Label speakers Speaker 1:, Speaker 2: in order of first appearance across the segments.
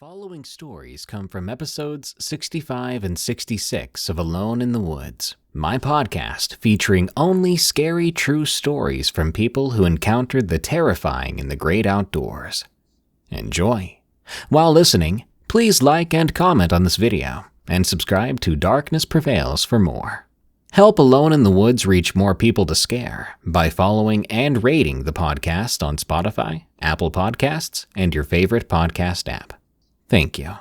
Speaker 1: following stories come from episodes 65 and 66 of Alone in the Woods, my podcast featuring only scary true stories from people who encountered the terrifying in the great outdoors. Enjoy. While listening, please like and comment on this video, and subscribe to Darkness Prevails for more. Help Alone in the Woods reach more people to scare by following and rating the podcast on Spotify, Apple Podcasts, and your favorite podcast app. Thank you.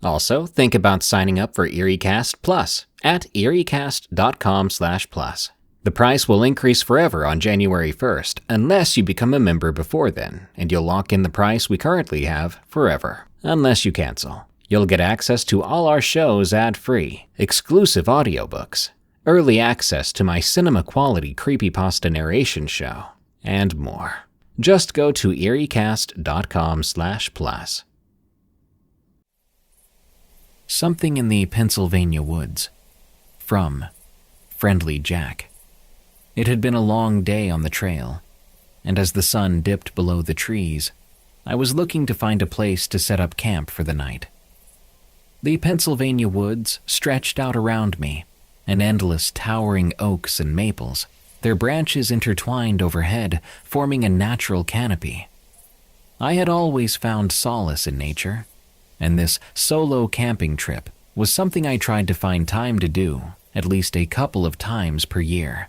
Speaker 1: Also, think about signing up for EerieCast Plus at eriecast.com/plus. The price will increase forever on January 1st unless you become a member before then, and you'll lock in the price we currently have forever, unless you cancel. You'll get access to all our shows ad-free, exclusive audiobooks, early access to my cinema-quality creepypasta narration show, and more. Just go to eriecast.com/plus. Something in the Pennsylvania Woods. From Friendly Jack. It had been a long day on the trail, and as the sun dipped below the trees, I was looking to find a place to set up camp for the night. The Pennsylvania woods stretched out around me, and endless towering oaks and maples, their branches intertwined overhead, forming a natural canopy. I had always found solace in nature, and this solo camping trip was something I tried to find time to do at least a couple of times per year.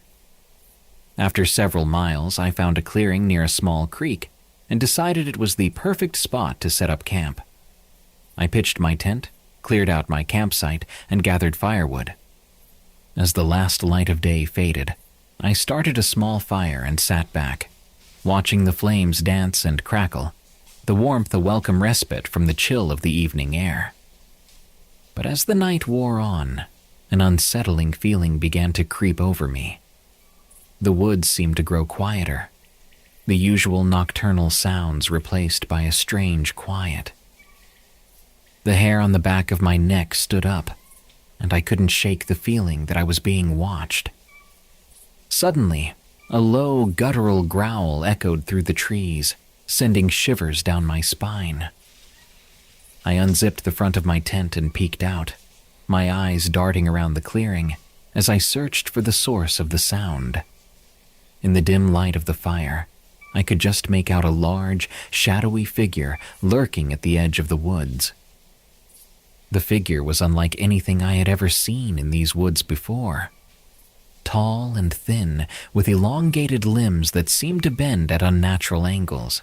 Speaker 1: After several miles, I found a clearing near a small creek and decided it was the perfect spot to set up camp. I pitched my tent, cleared out my campsite, and gathered firewood. As the last light of day faded, I started a small fire and sat back, watching the flames dance and crackle, the warmth a welcome respite from the chill of the evening air. But as the night wore on, an unsettling feeling began to creep over me. The woods seemed to grow quieter, the usual nocturnal sounds replaced by a strange quiet. The hair on the back of my neck stood up, and I couldn't shake the feeling that I was being watched. Suddenly, a low, guttural growl echoed through the trees, sending shivers down my spine. I unzipped the front of my tent and peeked out, my eyes darting around the clearing as I searched for the source of the sound. In the dim light of the fire, I could just make out a large, shadowy figure lurking at the edge of the woods. The figure was unlike anything I had ever seen in these woods before. Tall and thin, with elongated limbs that seemed to bend at unnatural angles.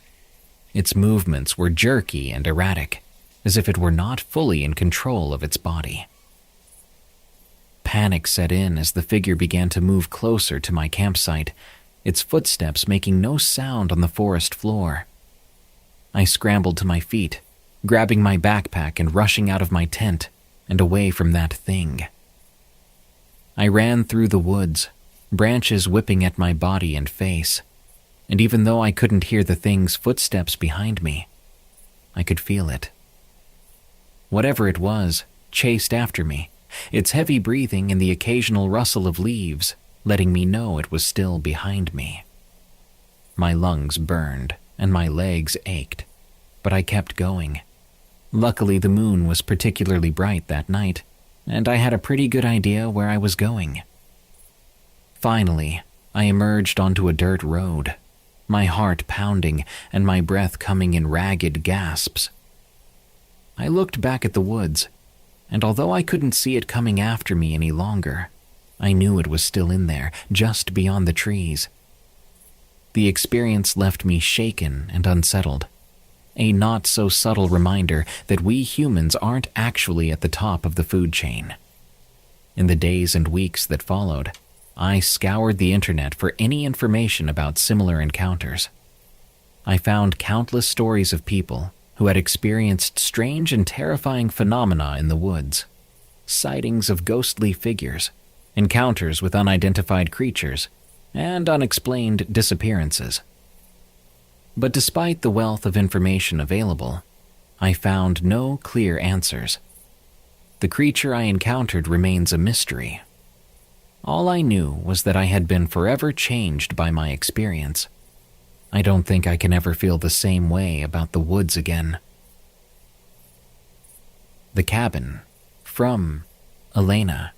Speaker 1: Its movements were jerky and erratic, as if it were not fully in control of its body. Panic set in as the figure began to move closer to my campsite, its footsteps making no sound on the forest floor. I scrambled to my feet, grabbing my backpack and rushing out of my tent and away from that thing. I ran through the woods, branches whipping at my body and face, and even though I couldn't hear the thing's footsteps behind me, I could feel it. Whatever it was chased after me, its heavy breathing and the occasional rustle of leaves letting me know it was still behind me. My lungs burned and my legs ached, but I kept going. Luckily, the moon was particularly bright that night, and I had a pretty good idea where I was going. Finally, I emerged onto a dirt road, my heart pounding and my breath coming in ragged gasps. I looked back at the woods, and although I couldn't see it coming after me any longer, I knew it was still in there, just beyond the trees. The experience left me shaken and unsettled, a not-so-subtle reminder that we humans aren't actually at the top of the food chain. In the days and weeks that followed, I scoured the internet for any information about similar encounters. I found countless stories of people who had experienced strange and terrifying phenomena in the woods, sightings of ghostly figures, encounters with unidentified creatures, and unexplained disappearances. But despite the wealth of information available, I found no clear answers. The creature I encountered remains a mystery. All I knew was that I had been forever changed by my experience. I don't think I can ever feel the same way about the woods again. The Cabin, from Elena.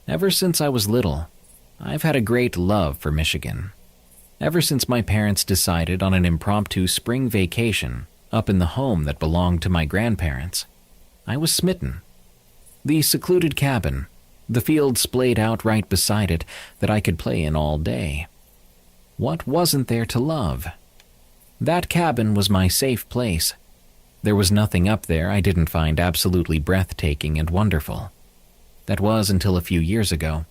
Speaker 1: Ever since I was little, I've had a great love for Michigan. Ever since my parents decided on an impromptu spring vacation up in the home that belonged to my grandparents, I was smitten. The secluded cabin, the field splayed out right beside it that I could play in all day. What wasn't there to love? That cabin was my safe place. There was nothing up there I didn't find absolutely breathtaking and wonderful. That was until a few years ago.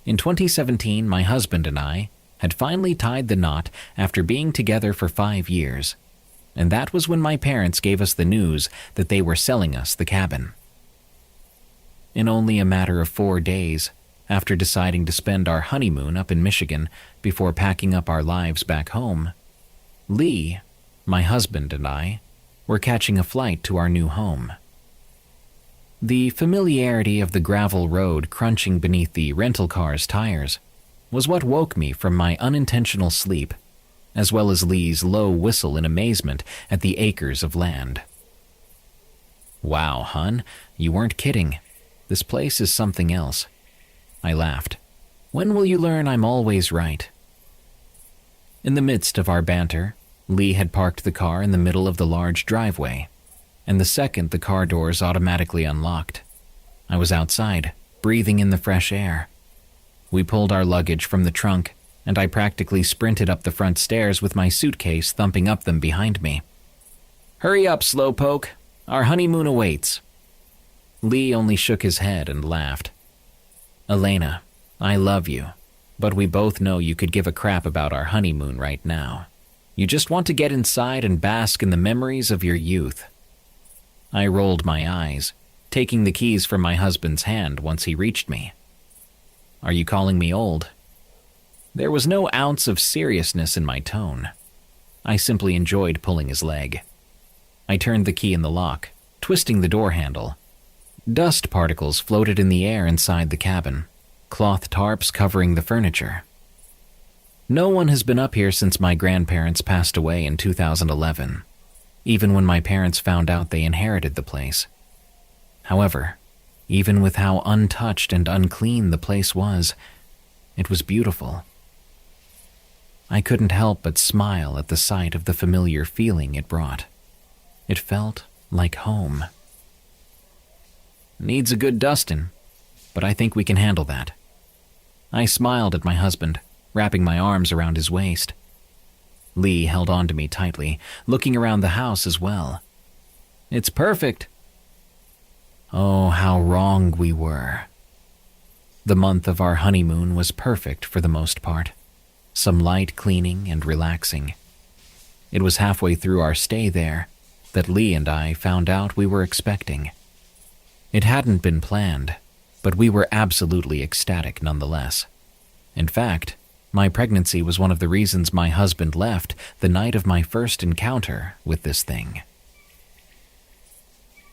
Speaker 1: In 2017, my husband and I had finally tied the knot after being together for 5 years, and that was when my parents gave us the news that they were selling us the cabin. In only a matter of 4 days, after deciding to spend our honeymoon up in Michigan before packing up our lives back home, Lee, my husband, and I were catching a flight to our new home. The familiarity of the gravel road crunching beneath the rental car's tires was what woke me from my unintentional sleep, as well as Lee's low whistle in amazement at the acres of land. "Wow, hun, you weren't kidding. This place is something else." I laughed. "When will you learn I'm always right?" In the midst of our banter, Lee had parked the car in the middle of the large driveway, and the second the car doors automatically unlocked, I was outside, breathing in the fresh air. We pulled our luggage from the trunk, and I practically sprinted up the front stairs with my suitcase thumping up them behind me. "Hurry up, slowpoke. Our honeymoon awaits." Lee only shook his head and laughed. "Elena, I love you, but we both know you could give a crap about our honeymoon right now. You just want to get inside and bask in the memories of your youth." I rolled my eyes, taking the keys from my husband's hand once he reached me. "Are you calling me old?" There was no ounce of seriousness in my tone. I simply enjoyed pulling his leg. I turned the key in the lock, twisting the door handle. Dust particles floated in the air inside the cabin, cloth tarps covering the furniture. No one has been up here since my grandparents passed away in 2011, even when my parents found out they inherited the place. However, even with how untouched and unclean the place was, it was beautiful. I couldn't help but smile at the sight of the familiar feeling it brought. It felt like home. "Needs a good dusting, but I think we can handle that." I smiled at my husband, wrapping my arms around his waist. Lee held on to me tightly, looking around the house as well. "It's perfect." Oh, how wrong we were. The month of our honeymoon was perfect for the most part. Some light cleaning and relaxing. It was halfway through our stay there that Lee and I found out we were expecting. It hadn't been planned, but we were absolutely ecstatic nonetheless. In fact, my pregnancy was one of the reasons my husband left the night of my first encounter with this thing.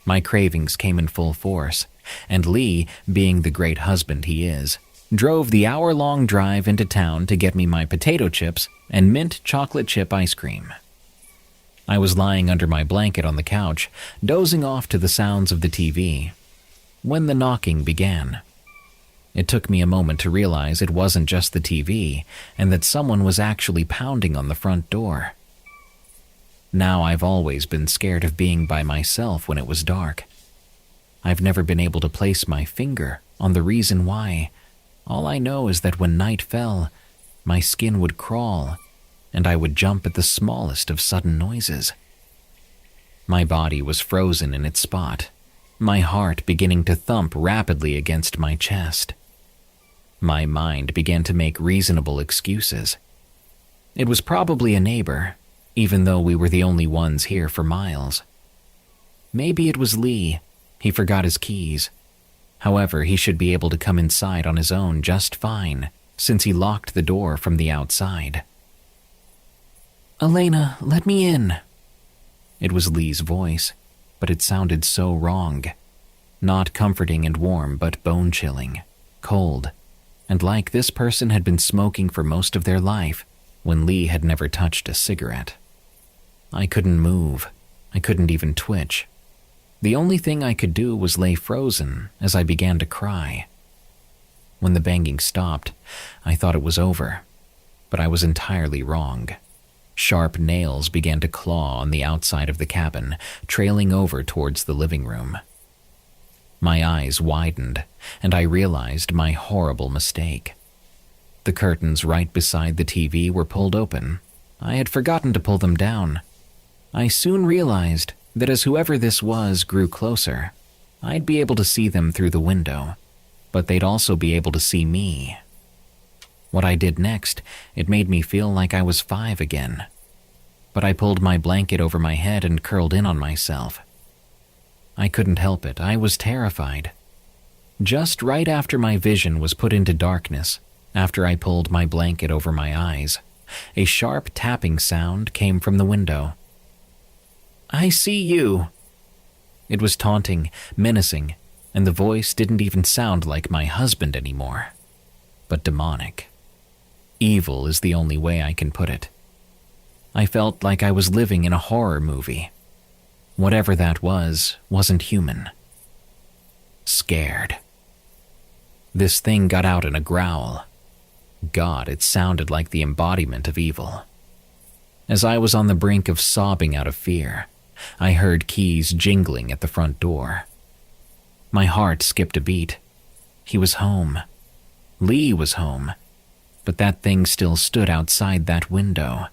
Speaker 1: My cravings came in full force, and Lee, being the great husband he is, drove the hour-long drive into town to get me my potato chips and mint chocolate chip ice cream. I was lying under my blanket on the couch, dozing off to the sounds of the TV, when the knocking began. It took me a moment to realize it wasn't just the TV, and that someone was actually pounding on the front door. Now I've always been scared of being by myself when it was dark. I've never been able to place my finger on the reason why. All I know is that when night fell, my skin would crawl, and I would jump at the smallest of sudden noises. My body was frozen in its spot, my heart beginning to thump rapidly against my chest. My mind began to make reasonable excuses. It was probably a neighbor, even though we were the only ones here for miles. Maybe it was Lee. He forgot his keys. However, he should be able to come inside on his own just fine, since he locked the door from the outside. "Elena, let me in." It was Lee's voice, but it sounded so wrong. Not comforting and warm, but bone-chilling, cold, and like this person had been smoking for most of their life when Lee had never touched a cigarette. I couldn't move. I couldn't even twitch. The only thing I could do was lay frozen as I began to cry. When the banging stopped, I thought it was over, but I was entirely wrong. Sharp nails began to claw on the outside of the cabin, trailing over towards the living room. My eyes widened, and I realized my horrible mistake. The curtains right beside the TV were pulled open. I had forgotten to pull them down. I soon realized that as whoever this was grew closer, I'd be able to see them through the window, but they'd also be able to see me. What I did next, it made me feel like I was 5 again. But I pulled my blanket over my head and curled in on myself. I couldn't help it. I was terrified. Just right after my vision was put into darkness, after I pulled my blanket over my eyes, a sharp tapping sound came from the window. "I see you." It was taunting, menacing, and the voice didn't even sound like my husband anymore, but demonic. Evil is the only way I can put it. I felt like I was living in a horror movie. Whatever that was, wasn't human. Scared. This thing got out in a growl. God, it sounded like the embodiment of evil. As I was on the brink of sobbing out of fear, I heard keys jingling at the front door. My heart skipped a beat. He was home. Lee was home. But that thing still stood outside that window.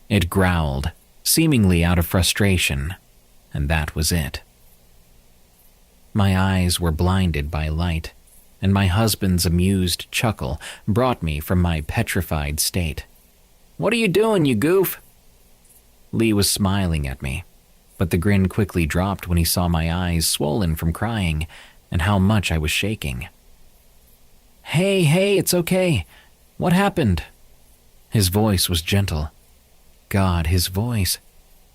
Speaker 1: It growled, seemingly out of frustration, and that was it. My eyes were blinded by light, and my husband's amused chuckle brought me from my petrified state. "What are you doing, you goof?" Lee was smiling at me, but the grin quickly dropped when he saw my eyes swollen from crying and how much I was shaking. Hey, it's okay. What happened?" His voice was gentle. God, his voice.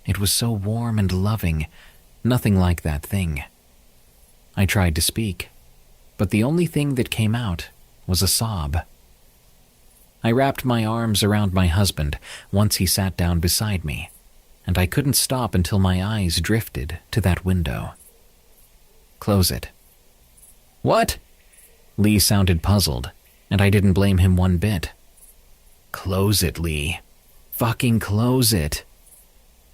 Speaker 1: It was so warm and loving, nothing like that thing. I tried to speak, but the only thing that came out was a sob. I wrapped my arms around my husband once he sat down beside me, and I couldn't stop until my eyes drifted to that window. "Close it." "What?" Lee sounded puzzled, and I didn't blame him one bit. "Close it, Lee. Fucking close it."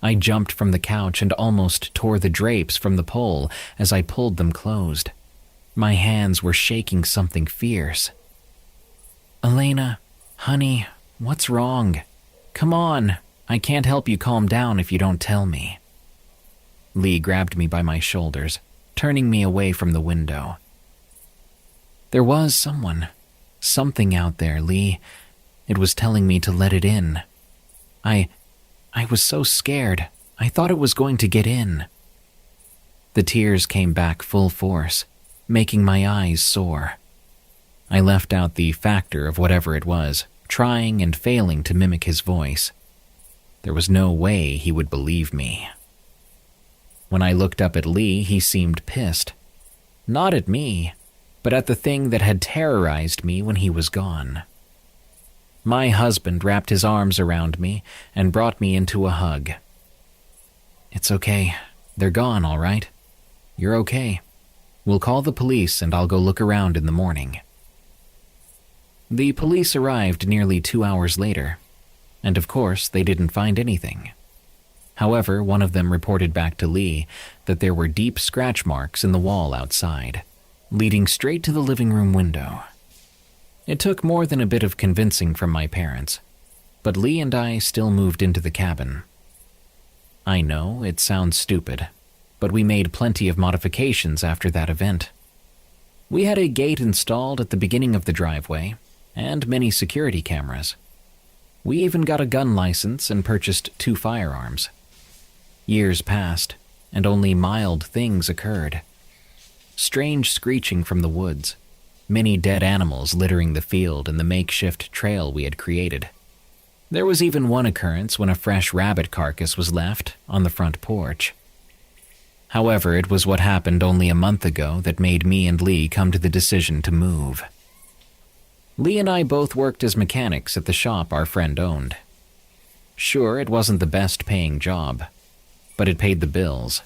Speaker 1: I jumped from the couch and almost tore the drapes from the pole as I pulled them closed. My hands were shaking something fierce. "Elena, honey, what's wrong? Come on, I can't help you calm down if you don't tell me." Lee grabbed me by my shoulders, turning me away from the window. "There was something out there, Lee. It was telling me to let it in. I was so scared. I thought it was going to get in." The tears came back full force, making my eyes sore. I left out the factor of whatever it was, trying and failing to mimic his voice. There was no way he would believe me. When I looked up at Lee, he seemed pissed. Not at me, but at the thing that had terrorized me when he was gone. My husband wrapped his arms around me and brought me into a hug. "It's okay. They're gone, all right. You're okay. We'll call the police and I'll go look around in the morning." The police arrived nearly 2 hours later, and of course they didn't find anything. However, one of them reported back to Lee that there were deep scratch marks in the wall outside, leading straight to the living room window. It took more than a bit of convincing from my parents, but Lee and I still moved into the cabin. I know, it sounds stupid, but we made plenty of modifications after that event. We had a gate installed at the beginning of the driveway, and many security cameras. We even got a gun license and purchased 2 firearms. Years passed, and only mild things occurred. Strange screeching from the woods, many dead animals littering the field and the makeshift trail we had created. There was even one occurrence when a fresh rabbit carcass was left on the front porch. However, it was what happened only a month ago that made me and Lee come to the decision to move. Lee and I both worked as mechanics at the shop our friend owned. Sure, it wasn't the best paying job, but it paid the bills.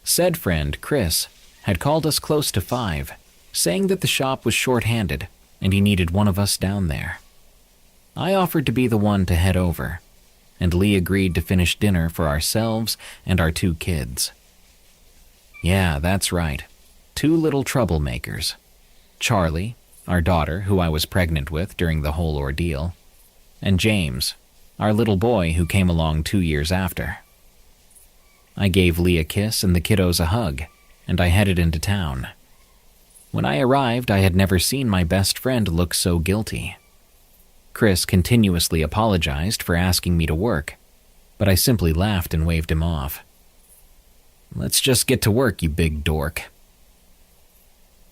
Speaker 1: Said friend, Chris, had called us close to 5, saying that the shop was short-handed and he needed one of us down there. I offered to be the one to head over, and Lee agreed to finish dinner for ourselves and our 2 kids. Yeah, that's right. 2 little troublemakers. Charlie, our daughter, who I was pregnant with during the whole ordeal, and James, our little boy who came along 2 years after. I gave Lee a kiss and the kiddos a hug, and I headed into town. When I arrived, I had never seen my best friend look so guilty. Chris continuously apologized for asking me to work, but I simply laughed and waved him off. Let's just get to work, you big dork.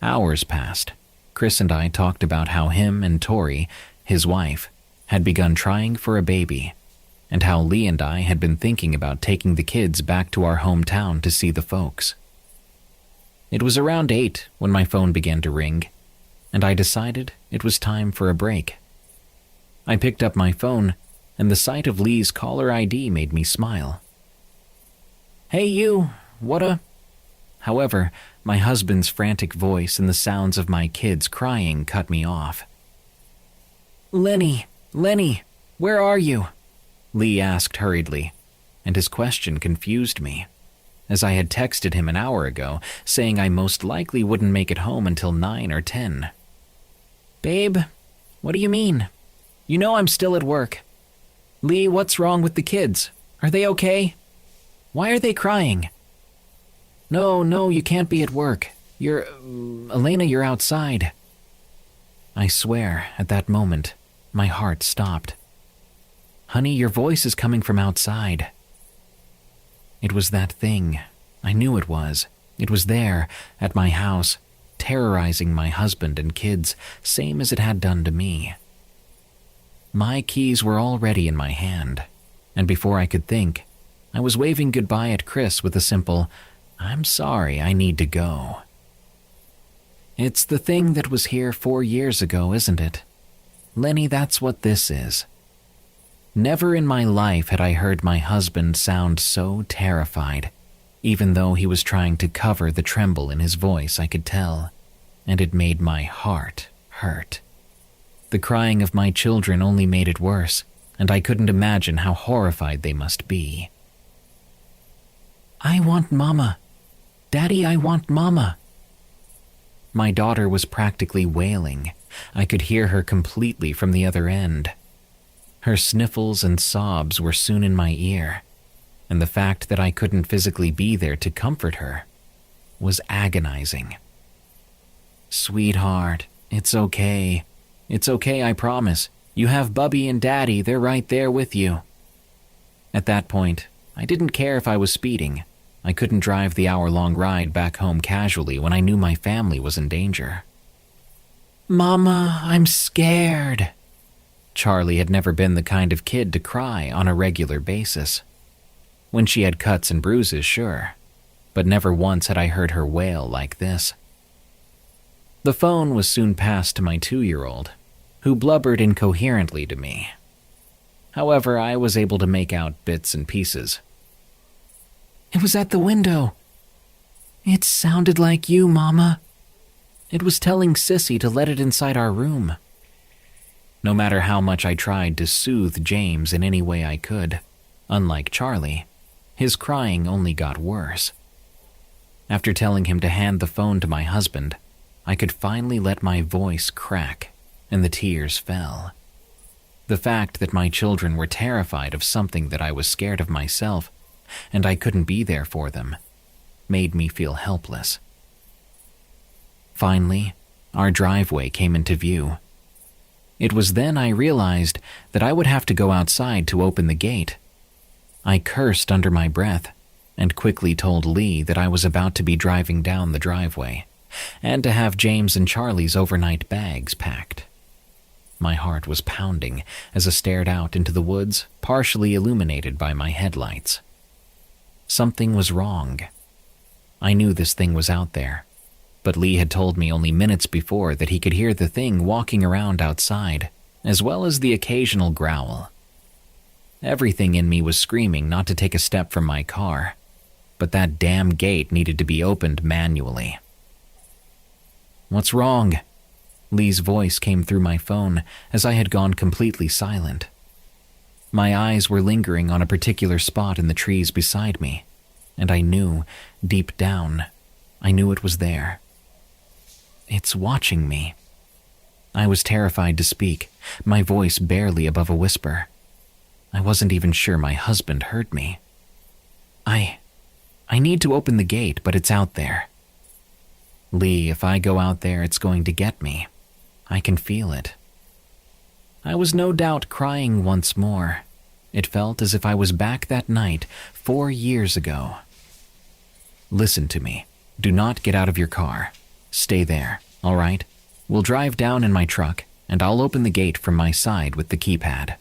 Speaker 1: Hours passed. Chris and I talked about how him and Tori, his wife, had begun trying for a baby, and how Lee and I had been thinking about taking the kids back to our hometown to see the folks. It was around 8 when my phone began to ring, and I decided it was time for a break. I picked up my phone, and the sight of Lee's caller ID made me smile. Hey you, However, my husband's frantic voice and the sounds of my kids crying cut me off. Lenny, where are you? Lee asked hurriedly, and his question confused me, as I had texted him an hour ago saying I most likely wouldn't make it home until 9 or 10. Babe, what do you mean? You know I'm still at work. Lee, what's wrong with the kids? Are they okay? Why are they crying? No, you can't be at work. Elena, you're outside. I swear, at that moment, my heart stopped. Honey, your voice is coming from outside. It was that thing. I knew it was. It was there, at my house, terrorizing my husband and kids, same as it had done to me. My keys were already in my hand, and before I could think, I was waving goodbye at Chris with a simple, I'm sorry, I need to go. It's the thing that was here 4 years ago, isn't it? Lenny, that's what this is. Never in my life had I heard my husband sound so terrified, even though he was trying to cover the tremble in his voice, I could tell, and it made my heart hurt. The crying of my children only made it worse, and I couldn't imagine how horrified they must be. I want Mama. Daddy, I want Mama. My daughter was practically wailing. I could hear her completely from the other end. Her sniffles and sobs were soon in my ear, and the fact that I couldn't physically be there to comfort her was agonizing. Sweetheart, it's okay. It's okay, I promise. You have Bubby and Daddy, they're right there with you. At that point, I didn't care if I was speeding. I couldn't drive the hour-long ride back home casually when I knew my family was in danger. Mama, I'm scared. Charlie had never been the kind of kid to cry on a regular basis. When she had cuts and bruises, sure, but never once had I heard her wail like this. The phone was soon passed to my 2-year-old, who blubbered incoherently to me. However, I was able to make out bits and pieces. It was at the window. It sounded like you, Mama. It was telling Sissy to let it inside our room. No matter how much I tried to soothe James in any way I could, unlike Charlie, his crying only got worse. After telling him to hand the phone to my husband, I could finally let my voice crack, and the tears fell. The fact that my children were terrified of something that I was scared of myself, and I couldn't be there for them, made me feel helpless. Finally, our driveway came into view. It was then I realized that I would have to go outside to open the gate. I cursed under my breath and quickly told Lee that I was about to be driving down the driveway and to have James and Charlie's overnight bags packed. My heart was pounding as I stared out into the woods, partially illuminated by my headlights. Something was wrong. I knew this thing was out there, but Lee had told me only minutes before that he could hear the thing walking around outside, as well as the occasional growl. Everything in me was screaming not to take a step from my car. but that damn gate needed to be opened manually. "What's wrong?" Lee's voice came through my phone as I had gone completely silent. My eyes were lingering on a particular spot in the trees beside me, and I knew, deep down, I knew it was there. "It's watching me." I was terrified to speak, my voice barely above a whisper. I wasn't even sure my husband heard me. I need to open the gate, but it's out there." "Lee, if I go out there, it's going to get me. I can feel it." I was no doubt crying once more. It felt as if I was back that night 4 years ago. "Listen to me. Do not get out of your car. Stay there, all right? We'll drive down in my truck, and I'll open the gate from my side with the keypad."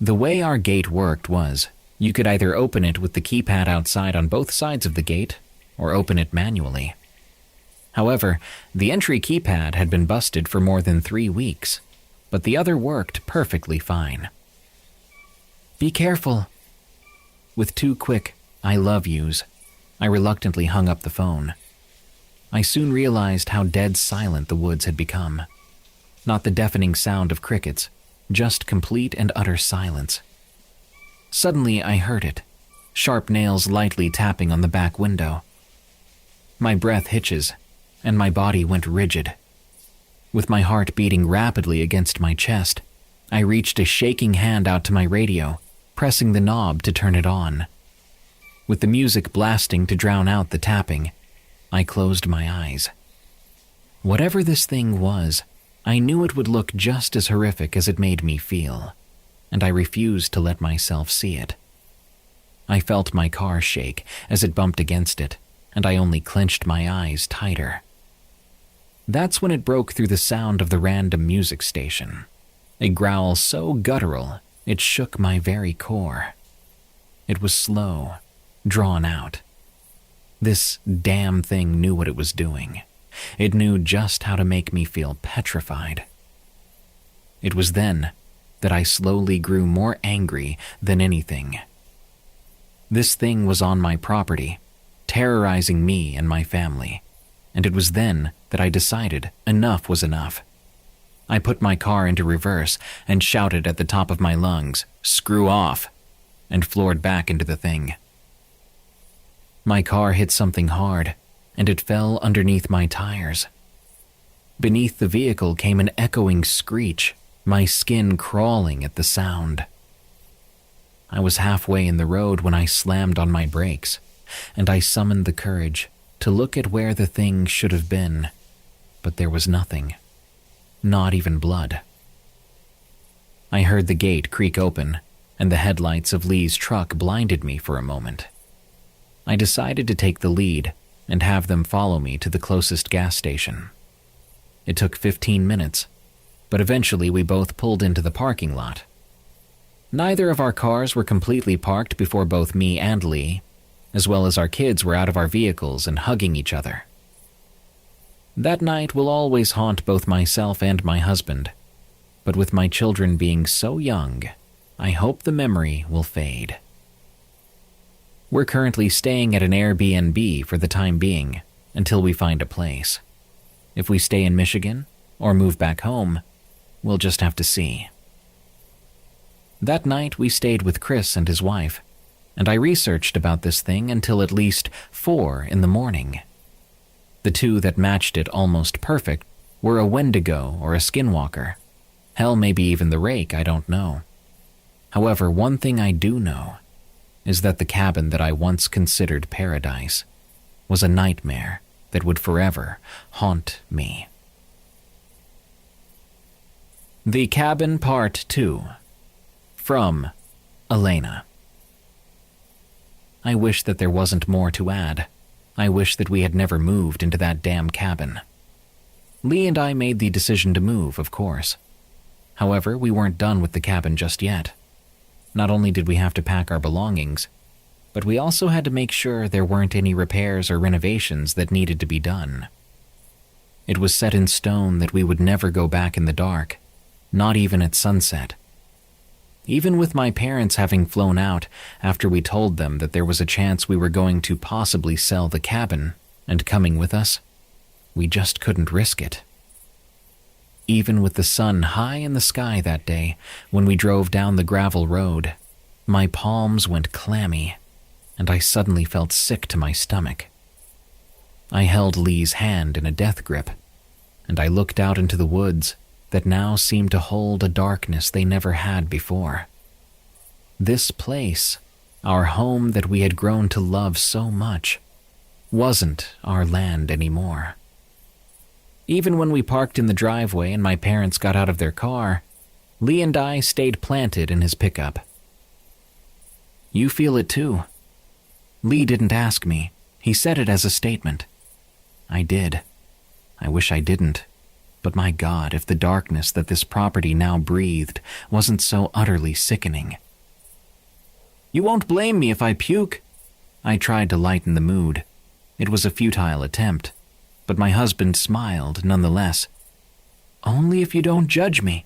Speaker 1: The way our gate worked was, you could either open it with the keypad outside on both sides of the gate, or open it manually. However, the entry keypad had been busted for more than 3 weeks, but the other worked perfectly fine. "Be careful." With 2 quick "I love yous," I reluctantly hung up the phone. I soon realized how dead silent the woods had become. Not the deafening sound of crickets, just complete and utter silence. Suddenly I heard it, sharp nails lightly tapping on the back window. My breath hitches, and my body went rigid. With my heart beating rapidly against my chest, I reached a shaking hand out to my radio, pressing the knob to turn it on. With the music blasting to drown out the tapping, I closed my eyes. Whatever this thing was, I knew it would look just as horrific as it made me feel, and I refused to let myself see it. I felt my car shake as it bumped against it, and I only clenched my eyes tighter. That's when it broke through the sound of the random music station, a growl so guttural it shook my very core. It was slow, drawn out. This damn thing knew what it was doing. It knew just how to make me feel petrified. It was then that I slowly grew more angry than anything. This thing was on my property, terrorizing me and my family, and it was then that I decided enough was enough. I put my car into reverse and shouted at the top of my lungs, "Screw off," and floored back into the thing. My car hit something hard, and it fell underneath my tires. Beneath the vehicle came an echoing screech, my skin crawling at the sound. I was halfway in the road when I slammed on my brakes, and I summoned the courage to look at where the thing should have been, but there was nothing, not even blood. I heard the gate creak open, and the headlights of Lee's truck blinded me for a moment. I decided to take the lead and have them follow me to the closest gas station. It took 15 minutes, but eventually we both pulled into the parking lot. Neither of our cars were completely parked before both me and Lee, as well as our kids were out of our vehicles and hugging each other. That night will always haunt both myself and my husband, but with my children being so young, I hope the memory will fade. We're currently staying at an Airbnb for the time being, until we find a place. If we stay in Michigan, or move back home, we'll just have to see. That night we stayed with Chris and his wife, and I researched about this thing until at least 4 in the morning. The 2 that matched it almost perfect were a Wendigo or a Skinwalker. Hell, maybe even the Rake, I don't know. However, one thing I do know is that the cabin that I once considered paradise was a nightmare that would forever haunt me. The Cabin Part 2. From Elena. I wish that there wasn't more to add. I wish that we had never moved into that damn cabin. Lee and I made the decision to move, of course. However, we weren't done with the cabin just yet. Not only did we have to pack our belongings, but we also had to make sure there weren't any repairs or renovations that needed to be done. It was set in stone that we would never go back in the dark, not even at sunset. Even with my parents having flown out after we told them that there was a chance we were going to possibly sell the cabin and coming with us, we just couldn't risk it. Even with the sun high in the sky that day, when we drove down the gravel road, my palms went clammy, and I suddenly felt sick to my stomach. I held Lee's hand in a death grip, and I looked out into the woods that now seemed to hold a darkness they never had before. This place, our home that we had grown to love so much, wasn't our land anymore. Even when we parked in the driveway and my parents got out of their car, Lee and I stayed planted in his pickup. "You feel it too?" Lee didn't ask me. He said it as a statement. I did. I wish I didn't. But my God, if the darkness that this property now breathed wasn't so utterly sickening. "You won't blame me if I puke." I tried to lighten the mood. It was a futile attempt, but my husband smiled nonetheless. "Only if you don't judge me."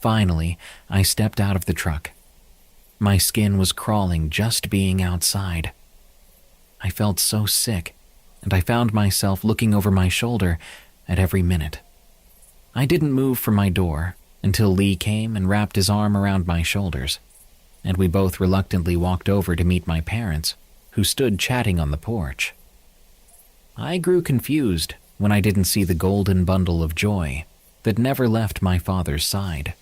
Speaker 1: Finally, I stepped out of the truck. My skin was crawling just being outside. I felt so sick, and I found myself looking over my shoulder at every minute. I didn't move from my door until Lee came and wrapped his arm around my shoulders, and we both reluctantly walked over to meet my parents, who stood chatting on the porch. I grew confused when I didn't see the golden bundle of joy that never left my father's side,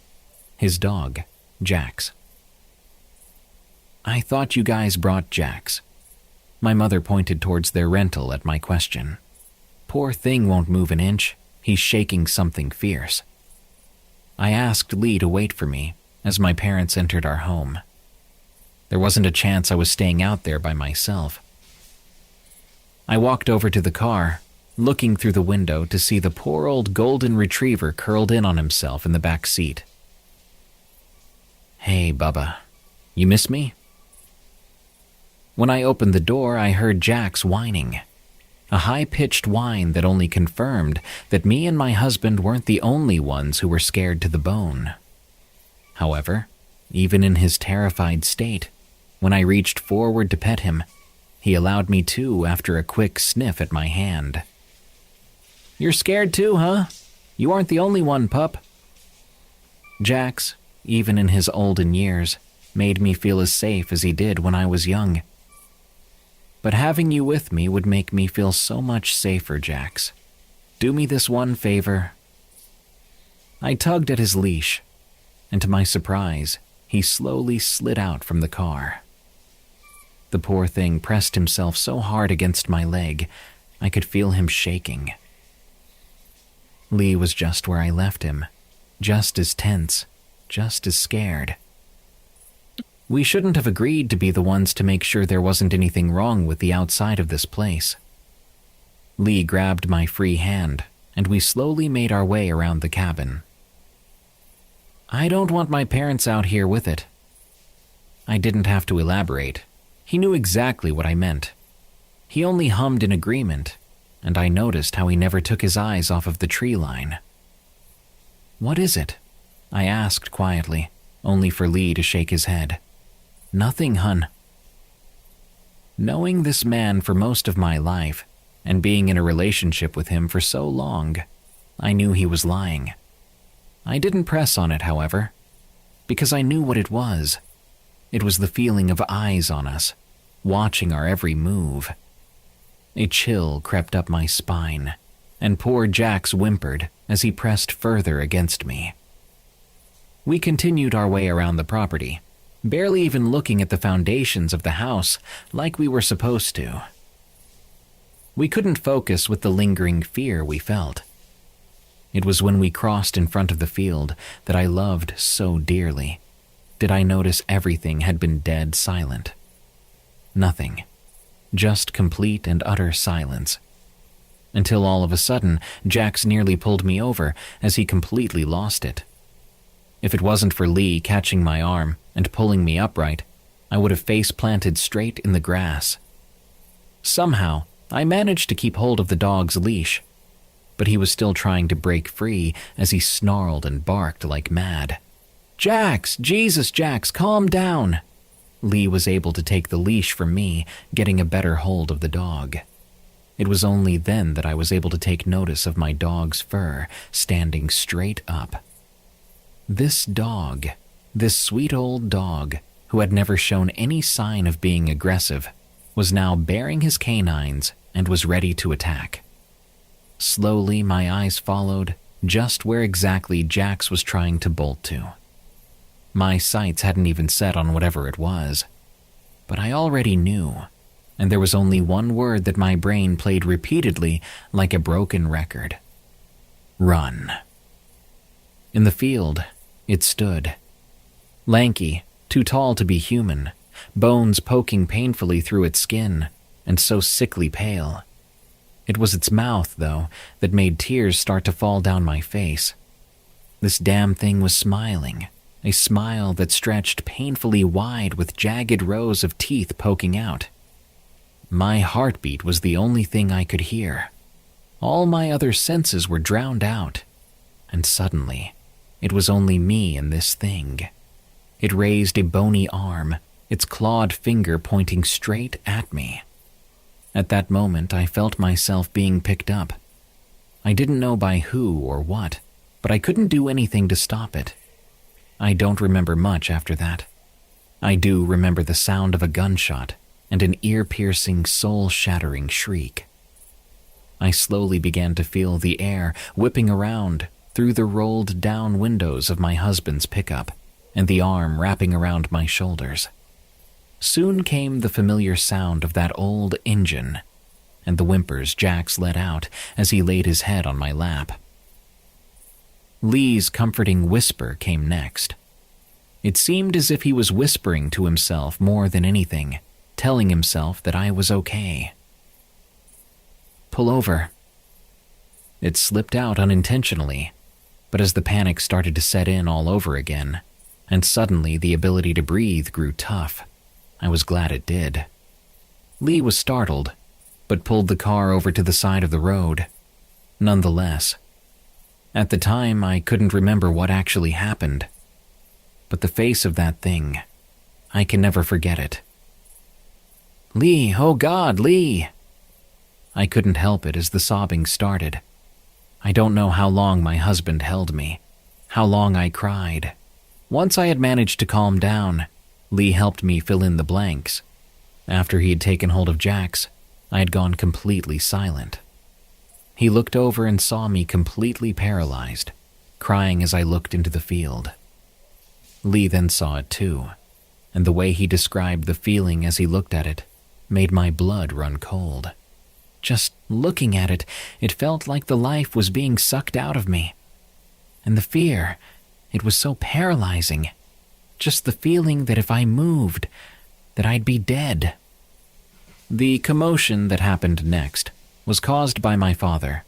Speaker 1: his dog, Jax. "I thought you guys brought Jax." My mother pointed towards their rental at my question. "Poor thing won't move an inch. He's shaking something fierce." I asked Lee to wait for me as my parents entered our home. There wasn't a chance I was staying out there by myself. I walked over to the car, looking through the window to see the poor old golden retriever curled in on himself in the back seat. "Hey, Bubba, you miss me?" When I opened the door, I heard Jax whining. A high-pitched whine that only confirmed that me and my husband weren't the only ones who were scared to the bone. However, even in his terrified state, when I reached forward to pet him, he allowed me to after a quick sniff at my hand. "You're scared too, huh? You aren't the only one, pup." Jax, even in his olden years, made me feel as safe as he did when I was young. "But having you with me would make me feel so much safer, Jax. Do me this one favor." I tugged at his leash, and to my surprise, he slowly slid out from the car. The poor thing pressed himself so hard against my leg, I could feel him shaking. Lee was just where I left him, just as tense, just as scared. We shouldn't have agreed to be the ones to make sure there wasn't anything wrong with the outside of this place. Lee grabbed my free hand, and we slowly made our way around the cabin. "I don't want my parents out here with it." I didn't have to elaborate. He knew exactly what I meant. He only hummed in agreement, and I noticed how he never took his eyes off of the tree line. "What is it?" I asked quietly, only for Lee to shake his head. "Nothing, hun." Knowing this man for most of my life, and being in a relationship with him for so long, I knew he was lying. I didn't press on it, however, because I knew what it was. It was the feeling of eyes on us, watching our every move. A chill crept up my spine, and poor Jax whimpered as he pressed further against me. We continued our way around the property, barely even looking at the foundations of the house like we were supposed to. We couldn't focus with the lingering fear we felt. It was when we crossed in front of the field that I loved so dearly did I notice everything had been dead silent. Nothing. Just complete and utter silence. Until all of a sudden, Jax nearly pulled me over as he completely lost it. If it wasn't for Lee catching my arm and pulling me upright, I would have face-planted straight in the grass. Somehow, I managed to keep hold of the dog's leash, but he was still trying to break free as he snarled and barked like mad. "Jax, Jesus, Jax, calm down." Lee was able to take the leash from me, getting a better hold of the dog. It was only then that I was able to take notice of my dog's fur standing straight up. This dog, this sweet old dog, who had never shown any sign of being aggressive, was now baring his canines and was ready to attack. Slowly, my eyes followed just where exactly Jax was trying to bolt to. My sights hadn't even set on whatever it was, but I already knew, and there was only one word that my brain played repeatedly like a broken record. Run. In the field, it stood. Lanky, too tall to be human, bones poking painfully through its skin, and so sickly pale. It was its mouth, though, that made tears start to fall down my face. This damn thing was smiling, a smile that stretched painfully wide with jagged rows of teeth poking out. My heartbeat was the only thing I could hear. All my other senses were drowned out, and suddenly, it was only me and this thing. It raised a bony arm, its clawed finger pointing straight at me. At that moment, I felt myself being picked up. I didn't know by who or what, but I couldn't do anything to stop it. I don't remember much after that. I do remember the sound of a gunshot and an ear-piercing, soul-shattering shriek. I slowly began to feel the air whipping around through the rolled-down windows of my husband's pickup and the arm wrapping around my shoulders. Soon came the familiar sound of that old engine and the whimpers Jax let out as he laid his head on my lap. Lee's comforting whisper came next. It seemed as if he was whispering to himself more than anything, telling himself that I was okay. "Pull over." It slipped out unintentionally, but as the panic started to set in all over again, and suddenly the ability to breathe grew tough, I was glad it did. Lee was startled, but pulled the car over to the side of the road. Nonetheless, at the time I couldn't remember what actually happened, but the face of that thing, I can never forget it. "Lee, oh God, Lee!" I couldn't help it as the sobbing started. I don't know how long my husband held me, how long I cried. Once I had managed to calm down, Lee helped me fill in the blanks. After he had taken hold of Jax, I had gone completely silent. He looked over and saw me completely paralyzed, crying as I looked into the field. Lee then saw it too, and the way he described the feeling as he looked at it made my blood run cold. Just looking at it, it felt like the life was being sucked out of me. And the fear, it was so paralyzing. Just the feeling that if I moved, that I'd be dead. The commotion that happened next was caused by my father.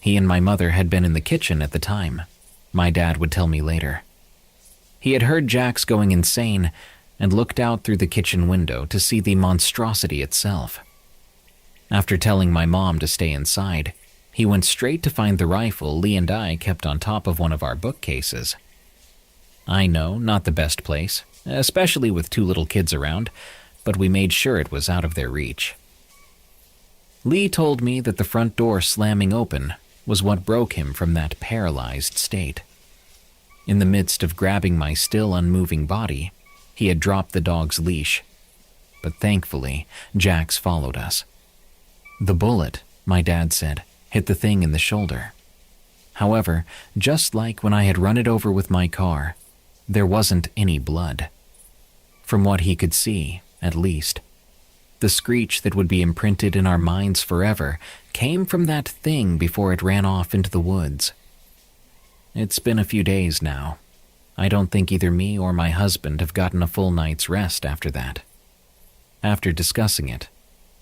Speaker 1: He and my mother had been in the kitchen at the time. My dad would tell me later. He had heard Jax going insane and looked out through the kitchen window to see the monstrosity itself. After telling my mom to stay inside, he went straight to find the rifle Lee and I kept on top of one of our bookcases. I know, not the best place, especially with two little kids around, but we made sure it was out of their reach. Lee told me that the front door slamming open was what broke him from that paralyzed state. In the midst of grabbing my still unmoving body, he had dropped the dog's leash, but thankfully, Jax followed us. The bullet, my dad said, hit the thing in the shoulder. However, just like when I had run it over with my car, there wasn't any blood. From what he could see, at least. The screech that would be imprinted in our minds forever came from that thing before it ran off into the woods. It's been a few days now. I don't think either me or my husband have gotten a full night's rest after that. After discussing it,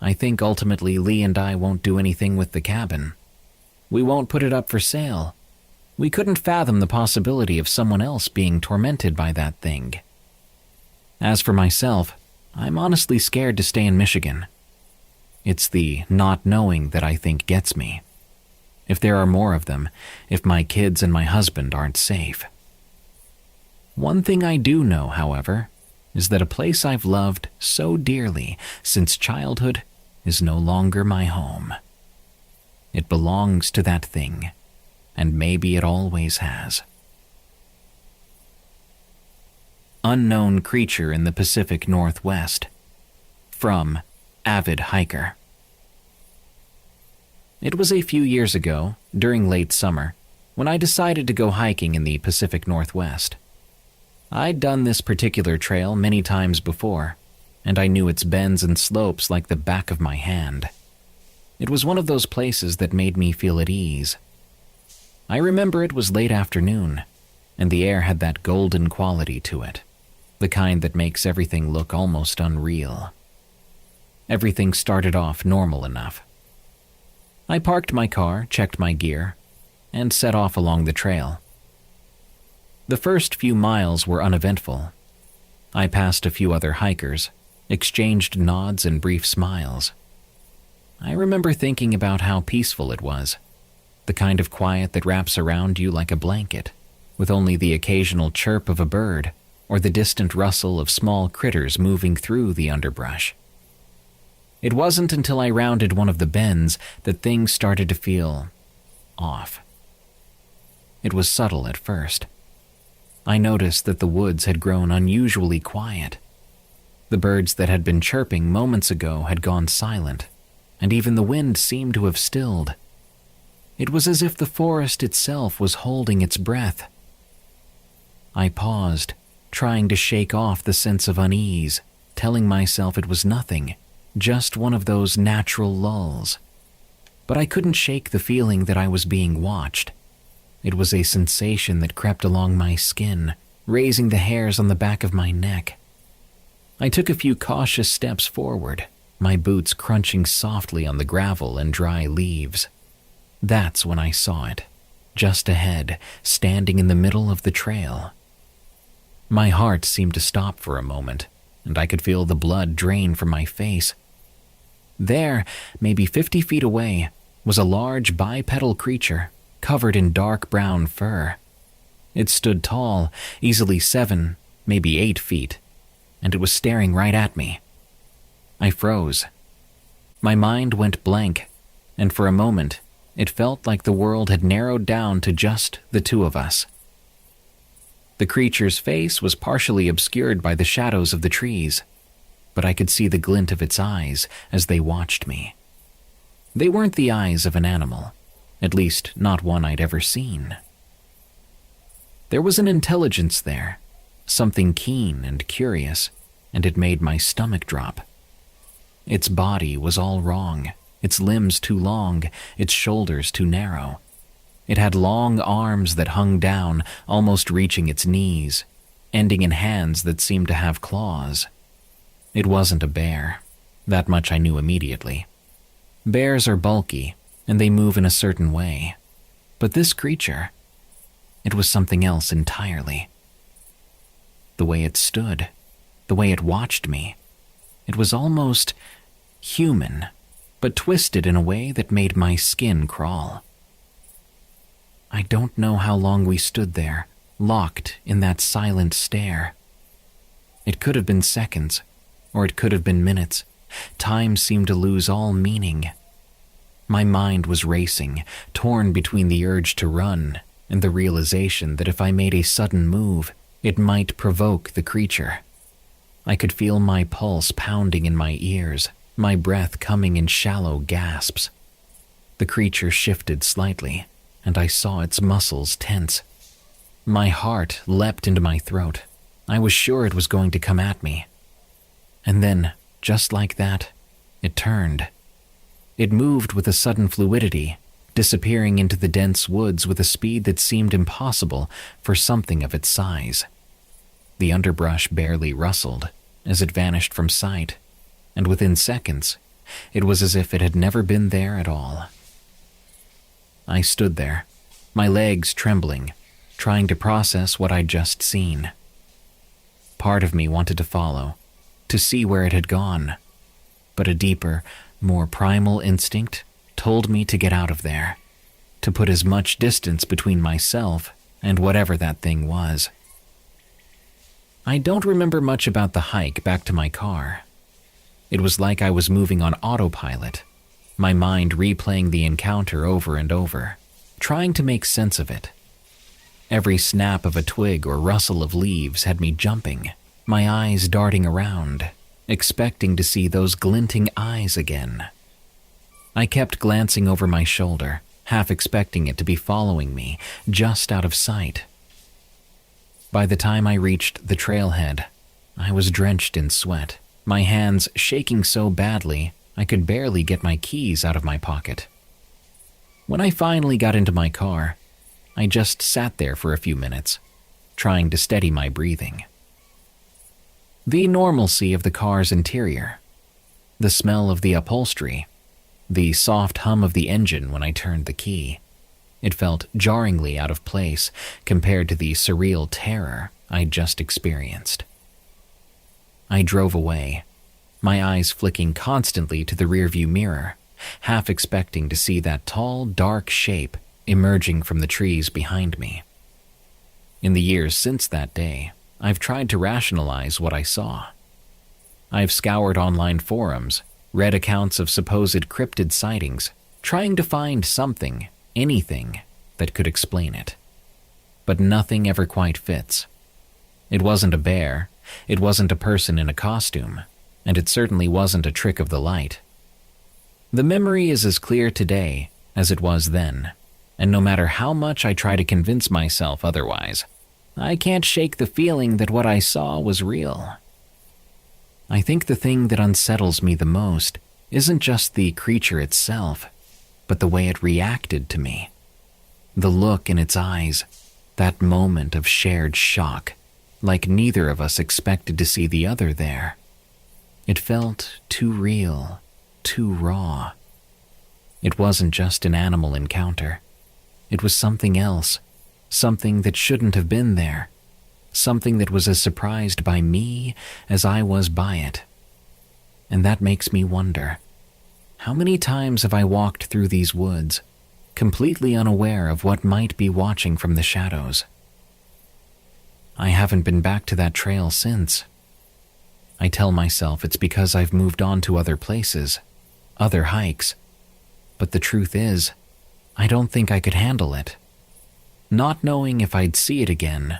Speaker 1: I think ultimately Lee and I won't do anything with the cabin. We won't put it up for sale. We couldn't fathom the possibility of someone else being tormented by that thing. As for myself, I'm honestly scared to stay in Michigan. It's the not knowing that I think gets me. If there are more of them, if my kids and my husband aren't safe. One thing I do know, however, is that a place I've loved so dearly since childhood is no longer my home. It belongs to that thing, and maybe it always has. Unknown creature in the Pacific Northwest. From Avid Hiker. It was a few years ago, during late summer, when I decided to go hiking in the Pacific Northwest. I'd done this particular trail many times before, and I knew its bends and slopes like the back of my hand. It was one of those places that made me feel at ease. I remember it was late afternoon, and the air had that golden quality to it, the kind that makes everything look almost unreal. Everything started off normal enough. I parked my car, checked my gear, and set off along the trail. The first few miles were uneventful. I passed a few other hikers, exchanged nods and brief smiles. I remember thinking about how peaceful it was, the kind of quiet that wraps around you like a blanket, with only the occasional chirp of a bird or the distant rustle of small critters moving through the underbrush. It wasn't until I rounded one of the bends that things started to feel off. It was subtle at first. I noticed that the woods had grown unusually quiet. The birds that had been chirping moments ago had gone silent, and even the wind seemed to have stilled. It was as if the forest itself was holding its breath. I paused, trying to shake off the sense of unease, telling myself it was nothing, just one of those natural lulls. But I couldn't shake the feeling that I was being watched. It was a sensation that crept along my skin, raising the hairs on the back of my neck. I took a few cautious steps forward, my boots crunching softly on the gravel and dry leaves. That's when I saw it, just ahead, standing in the middle of the trail. My heart seemed to stop for a moment, and I could feel the blood drain from my face. There, maybe 50 feet away, was a large bipedal creature, covered in dark brown fur. It stood tall, easily 7, maybe 8 feet, and it was staring right at me. I froze. My mind went blank, and for a moment, it felt like the world had narrowed down to just the two of us. The creature's face was partially obscured by the shadows of the trees, but I could see the glint of its eyes as they watched me. They weren't the eyes of an animal, at least not one I'd ever seen. There was an intelligence there, something keen and curious, and it made my stomach drop. Its body was all wrong, its limbs too long, its shoulders too narrow. It had long arms that hung down, almost reaching its knees, ending in hands that seemed to have claws. It wasn't a bear. That much I knew immediately. Bears are bulky, and they move in a certain way. But this creature, it was something else entirely. The way it stood, the way it watched me, it was almost human, but twisted in a way that made my skin crawl. I don't know how long we stood there, locked in that silent stare. It could have been seconds, or it could have been minutes. Time seemed to lose all meaning. My mind was racing, torn between the urge to run and the realization that if I made a sudden move, it might provoke the creature. I could feel my pulse pounding in my ears, my breath coming in shallow gasps. The creature shifted slightly, and I saw its muscles tense. My heart leapt into my throat. I was sure it was going to come at me. And then, just like that, it turned. It moved with a sudden fluidity, disappearing into the dense woods with a speed that seemed impossible for something of its size. The underbrush barely rustled as it vanished from sight, and within seconds, it was as if it had never been there at all. I stood there, my legs trembling, trying to process what I'd just seen. Part of me wanted to follow, to see where it had gone, but a deeper, more primal instinct told me to get out of there, to put as much distance between myself and whatever that thing was. I don't remember much about the hike back to my car. It was like I was moving on autopilot, my mind replaying the encounter over and over, trying to make sense of it. Every snap of a twig or rustle of leaves had me jumping, my eyes darting around, expecting to see those glinting eyes again. I kept glancing over my shoulder, half expecting it to be following me, just out of sight. By the time I reached the trailhead, I was drenched in sweat, my hands shaking so badly I could barely get my keys out of my pocket. When I finally got into my car, I just sat there for a few minutes, trying to steady my breathing. The normalcy of the car's interior, the smell of the upholstery, the soft hum of the engine when I turned the key. It felt jarringly out of place compared to the surreal terror I'd just experienced. I drove away, my eyes flicking constantly to the rearview mirror, half expecting to see that tall, dark shape emerging from the trees behind me. In the years since that day, I've tried to rationalize what I saw. I've scoured online forums, read accounts of supposed cryptid sightings, trying to find something, anything, that could explain it. But nothing ever quite fits. It wasn't a bear, it wasn't a person in a costume, and it certainly wasn't a trick of the light. The memory is as clear today as it was then, and no matter how much I try to convince myself otherwise, I can't shake the feeling that what I saw was real. I think the thing that unsettles me the most isn't just the creature itself, but the way it reacted to me. The look in its eyes, that moment of shared shock, like neither of us expected to see the other there. It felt too real, too raw. It wasn't just an animal encounter. It was something else, something that shouldn't have been there, something that was as surprised by me as I was by it. And that makes me wonder, how many times have I walked through these woods, completely unaware of what might be watching from the shadows? I haven't been back to that trail since. I tell myself it's because I've moved on to other places, other hikes. But the truth is, I don't think I could handle it. Not knowing if I'd see it again,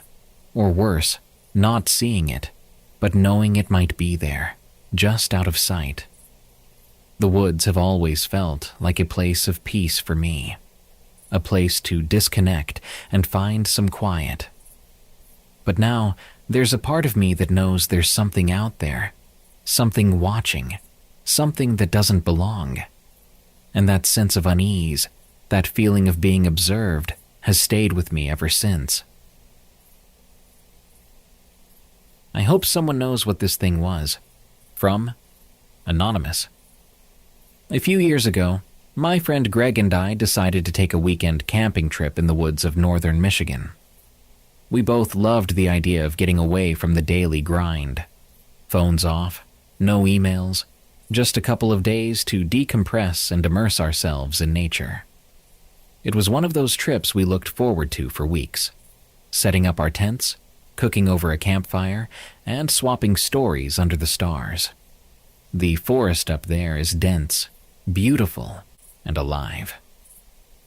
Speaker 1: or worse, not seeing it, but knowing it might be there, just out of sight. The woods have always felt like a place of peace for me, a place to disconnect and find some quiet. But now, there's a part of me that knows there's something out there, something watching, something that doesn't belong. And that sense of unease, that feeling of being observed, has stayed with me ever since. I hope someone knows what this thing was. From Anonymous. A few years ago, my friend Greg and I decided to take a weekend camping trip in the woods of northern Michigan. We both loved the idea of getting away from the daily grind. Phones off, no emails, just a couple of days to decompress and immerse ourselves in nature. It was one of those trips we looked forward to for weeks, setting up our tents, cooking over a campfire, and swapping stories under the stars. The forest up there is dense, beautiful, and alive.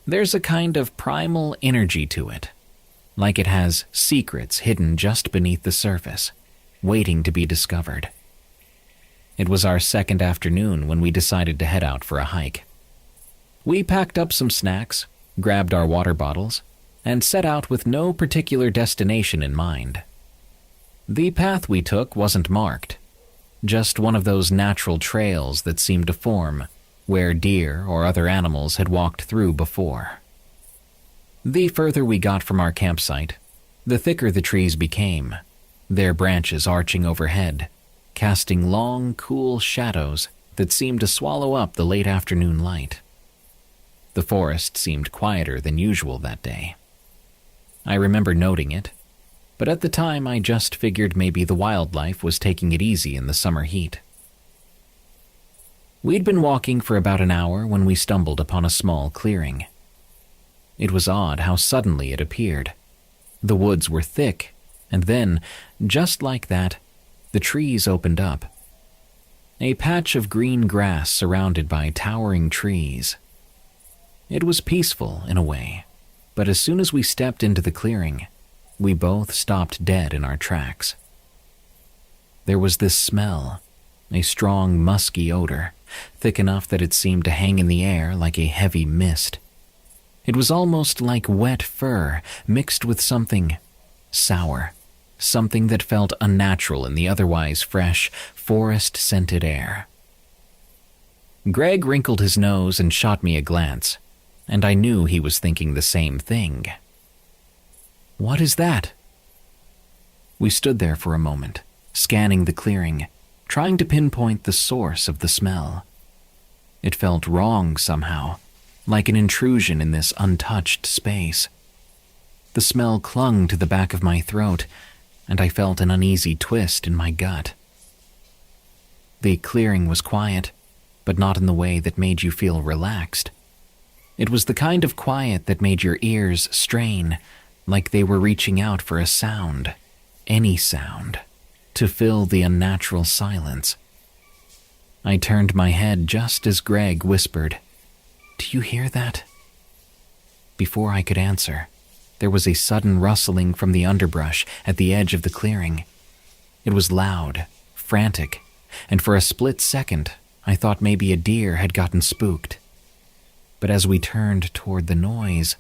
Speaker 1: There's a kind of primal energy to it, like it has secrets hidden just beneath the surface, waiting to be discovered. It was our second afternoon when we decided to head out for a hike. We packed up some snacks, grabbed our water bottles, and set out with no particular destination in mind. The path we took wasn't marked, just one of those natural trails that seemed to form where deer or other animals had walked through before. The further we got from our campsite, the thicker the trees became, their branches arching overhead, casting long, cool shadows that seemed to swallow up the late afternoon light. The forest seemed quieter than usual that day. I remember noting it, but at the time I just figured maybe the wildlife was taking it easy in the summer heat. We'd been walking for about an hour when we stumbled upon a small clearing. It was odd how suddenly it appeared. The woods were thick, And then, just like that, the trees opened up. A patch of green grass surrounded by towering trees. It was peaceful in a way, but as soon as we stepped into the clearing, we both stopped dead in our tracks. There was this smell, a strong, musky odor, thick enough that it seemed to hang in the air like a heavy mist. It was almost like wet fur mixed with something sour, something that felt unnatural in the otherwise fresh, forest-scented air. Greg wrinkled his nose and shot me a glance, and I knew he was thinking the same thing. "What is that?" We stood there for a moment, scanning the clearing, trying to pinpoint the source of the smell. It felt wrong somehow, like an intrusion in this untouched space. The smell clung to the back of my throat, and I felt an uneasy twist in my gut. The clearing was quiet, but not in the way that made you feel relaxed. It was the kind of quiet that made your ears strain, like they were reaching out for a sound, any sound, to fill the unnatural silence. I turned my head just as Greg whispered, "Do you hear that?" Before I could answer, there was a sudden rustling from the underbrush at the edge of the clearing. It was loud, frantic, and for a split second, I thought maybe a deer had gotten spooked. But as we turned toward the noise,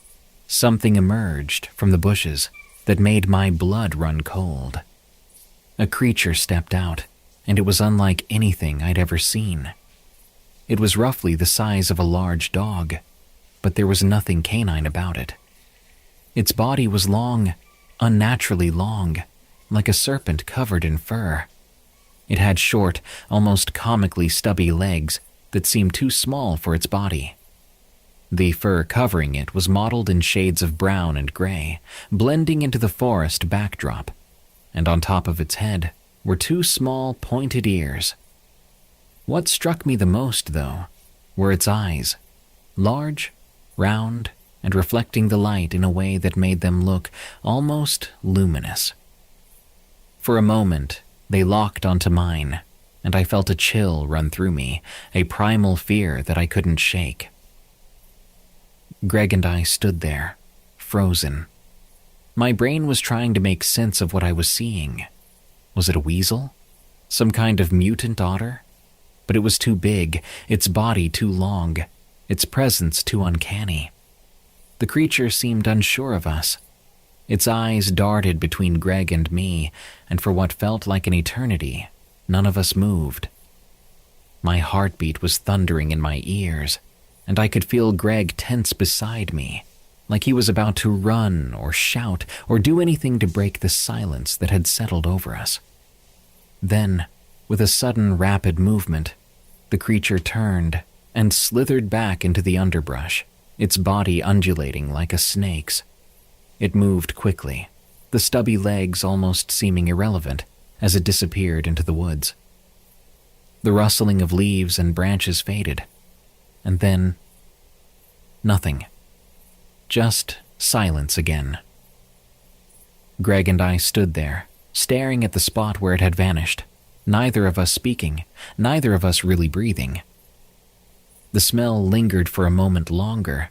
Speaker 1: something emerged from the bushes that made my blood run cold. A creature stepped out, and it was unlike anything I'd ever seen. It was roughly the size of a large dog, but there was nothing canine about it. Its body was long, unnaturally long, like a serpent covered in fur. It had short, almost comically stubby legs that seemed too small for its body. The fur covering it was mottled in shades of brown and gray, blending into the forest backdrop, and on top of its head were two small, pointed ears. What struck me the most, though, were its eyes, large, round, and reflecting the light in a way that made them look almost luminous. For a moment, they locked onto mine, and I felt a chill run through me, a primal fear that I couldn't shake. Greg and I stood there, frozen. My brain was trying to make sense of what I was seeing. Was it a weasel? Some kind of mutant otter? But it was too big, its body too long, its presence too uncanny. The creature seemed unsure of us. Its eyes darted between Greg and me, and for what felt like an eternity, none of us moved. My heartbeat was thundering in my ears, and I could feel Greg tense beside me, like he was about to run or shout or do anything to break the silence that had settled over us. Then, with a sudden rapid movement, the creature turned and slithered back into the underbrush, its body undulating like a snake's. It moved quickly, the stubby legs almost seeming irrelevant as it disappeared into the woods. The rustling of leaves and branches faded, and then nothing. Just silence again. Greg and I stood there, staring at the spot where it had vanished, neither of us speaking, neither of us really breathing. The smell lingered for a moment longer,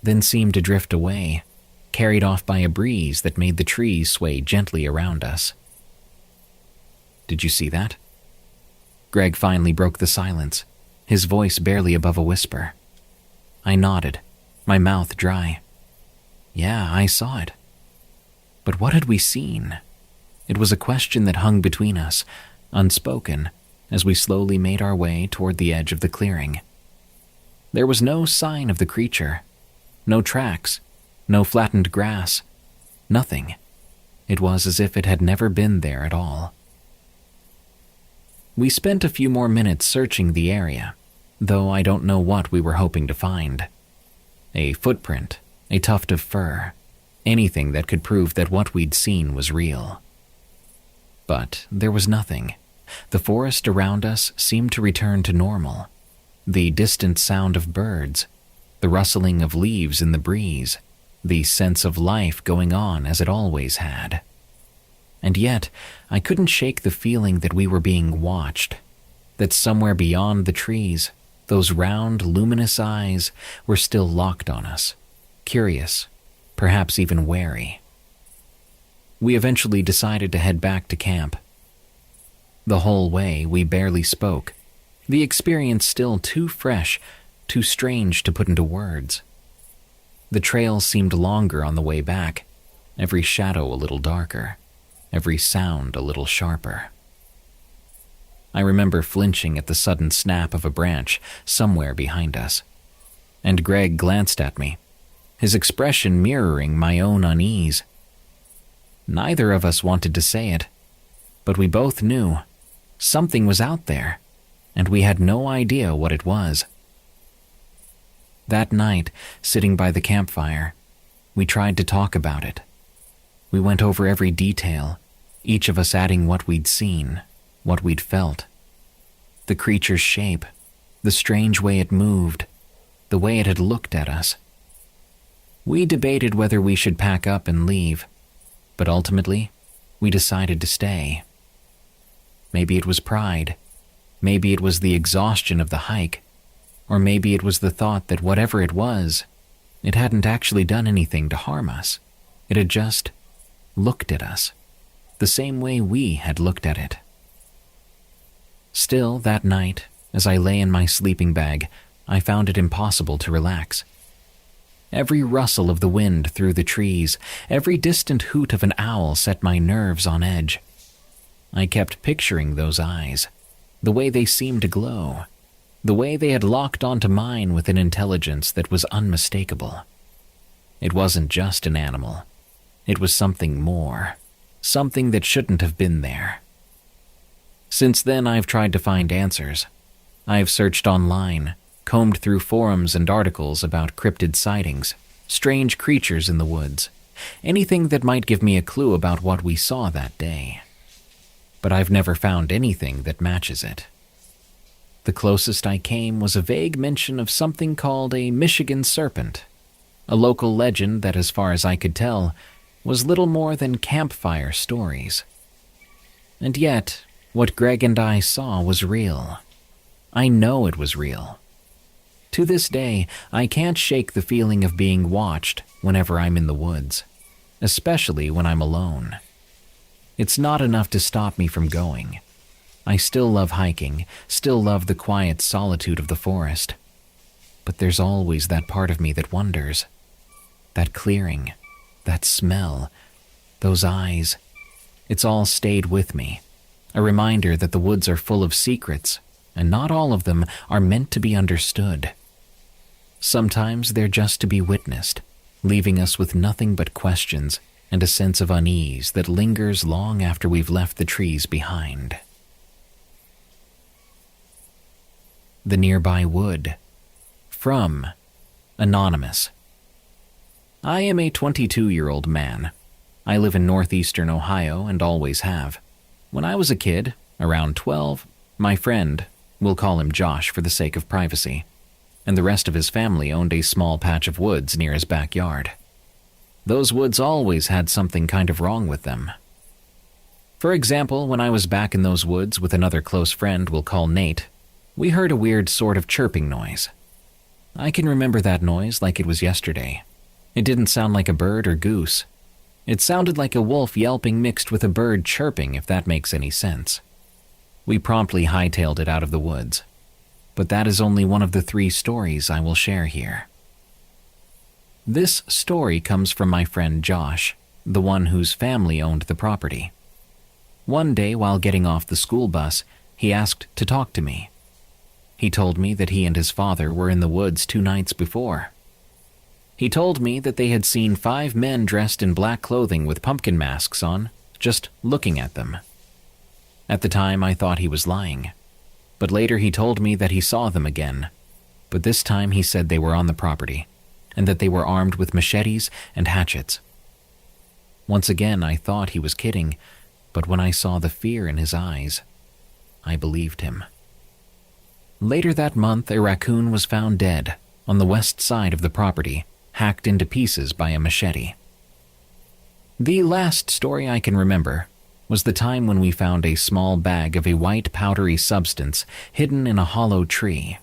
Speaker 1: then seemed to drift away, carried off by a breeze that made the trees sway gently around us. "Did you see that?" Greg finally broke the silence, his voice barely above a whisper. I nodded, my mouth dry. Yeah, I saw it. But what had we seen? It was a question that hung between us, unspoken, as we slowly made our way toward the edge of the clearing. There was no sign of the creature, no tracks, no flattened grass, nothing. It was as if it had never been there at all. We spent a few more minutes searching the area, though I don't know what we were hoping to find. A footprint, a tuft of fur, anything that could prove that what we'd seen was real. But there was nothing. The forest around us seemed to return to normal. The distant sound of birds, the rustling of leaves in the breeze, the sense of life going on as it always had. And yet, I couldn't shake the feeling that we were being watched, that somewhere beyond the trees, those round, luminous eyes were still locked on us, curious, perhaps even wary. We eventually decided to head back to camp. The whole way, we barely spoke, the experience still too fresh, too strange to put into words. The trail seemed longer on the way back, every shadow a little darker, every sound a little sharper. I remember flinching at the sudden snap of a branch somewhere behind us, and Greg glanced at me, his expression mirroring my own unease. Neither of us wanted to say it, but we both knew something was out there, and we had no idea what it was. That night, sitting by the campfire, we tried to talk about it. We went over every detail, each of us adding what we'd seen, what we'd felt. The creature's shape, the strange way it moved, the way it had looked at us. We debated whether we should pack up and leave, but ultimately, we decided to stay. Maybe it was pride, maybe it was the exhaustion of the hike, or maybe it was the thought that whatever it was, it hadn't actually done anything to harm us. It had just looked at us, the same way we had looked at it. Still, that night, as I lay in my sleeping bag, I found it impossible to relax. Every rustle of the wind through the trees, every distant hoot of an owl set my nerves on edge. I kept picturing those eyes, the way they seemed to glow, the way they had locked onto mine with an intelligence that was unmistakable. It wasn't just an animal. It was something more, something that shouldn't have been there. Since then, I've tried to find answers. I've searched online, combed through forums and articles about cryptid sightings, strange creatures in the woods, anything that might give me a clue about what we saw that day. But I've never found anything that matches it. The closest I came was a vague mention of something called a Michigan serpent, a local legend that, as far as I could tell, was little more than campfire stories. And yet, what Greg and I saw was real. I know it was real. To this day, I can't shake the feeling of being watched whenever I'm in the woods, especially when I'm alone. It's not enough to stop me from going. I still love hiking, still love the quiet solitude of the forest. But there's always that part of me that wonders. That clearing, that smell, those eyes. It's all stayed with me. A reminder that the woods are full of secrets, and not all of them are meant to be understood. Sometimes they're just to be witnessed, leaving us with nothing but questions and a sense of unease that lingers long after we've left the trees behind. The Nearby Wood. From Anonymous. I am a 22-year-old man. I live in northeastern Ohio and always have. When I was a kid, around 12, my friend, we'll call him Josh for the sake of privacy, and the rest of his family owned a small patch of woods near his backyard. Those woods always had something kind of wrong with them. For example, when I was back in those woods with another close friend we'll call Nate, we heard a weird sort of chirping noise. I can remember that noise like it was yesterday. It didn't sound like a bird or goose. It sounded like a wolf yelping mixed with a bird chirping, if that makes any sense. We promptly hightailed it out of the woods. But that is only one of the 3 stories I will share here. This story comes from my friend Josh, the one whose family owned the property. One day while getting off the school bus, he asked to talk to me. He told me that he and his father were in the woods 2 nights before. He told me that they had seen 5 men dressed in black clothing with pumpkin masks on, just looking at them. At the time, I thought he was lying. But later he told me that he saw them again. But this time he said they were on the property, and that they were armed with machetes and hatchets. Once again, I thought he was kidding, but when I saw the fear in his eyes, I believed him. Later that month, a raccoon was found dead on the west side of the property, hacked into pieces by a machete. The last story I can remember was the time when we found a small bag of a white powdery substance hidden in a hollow tree.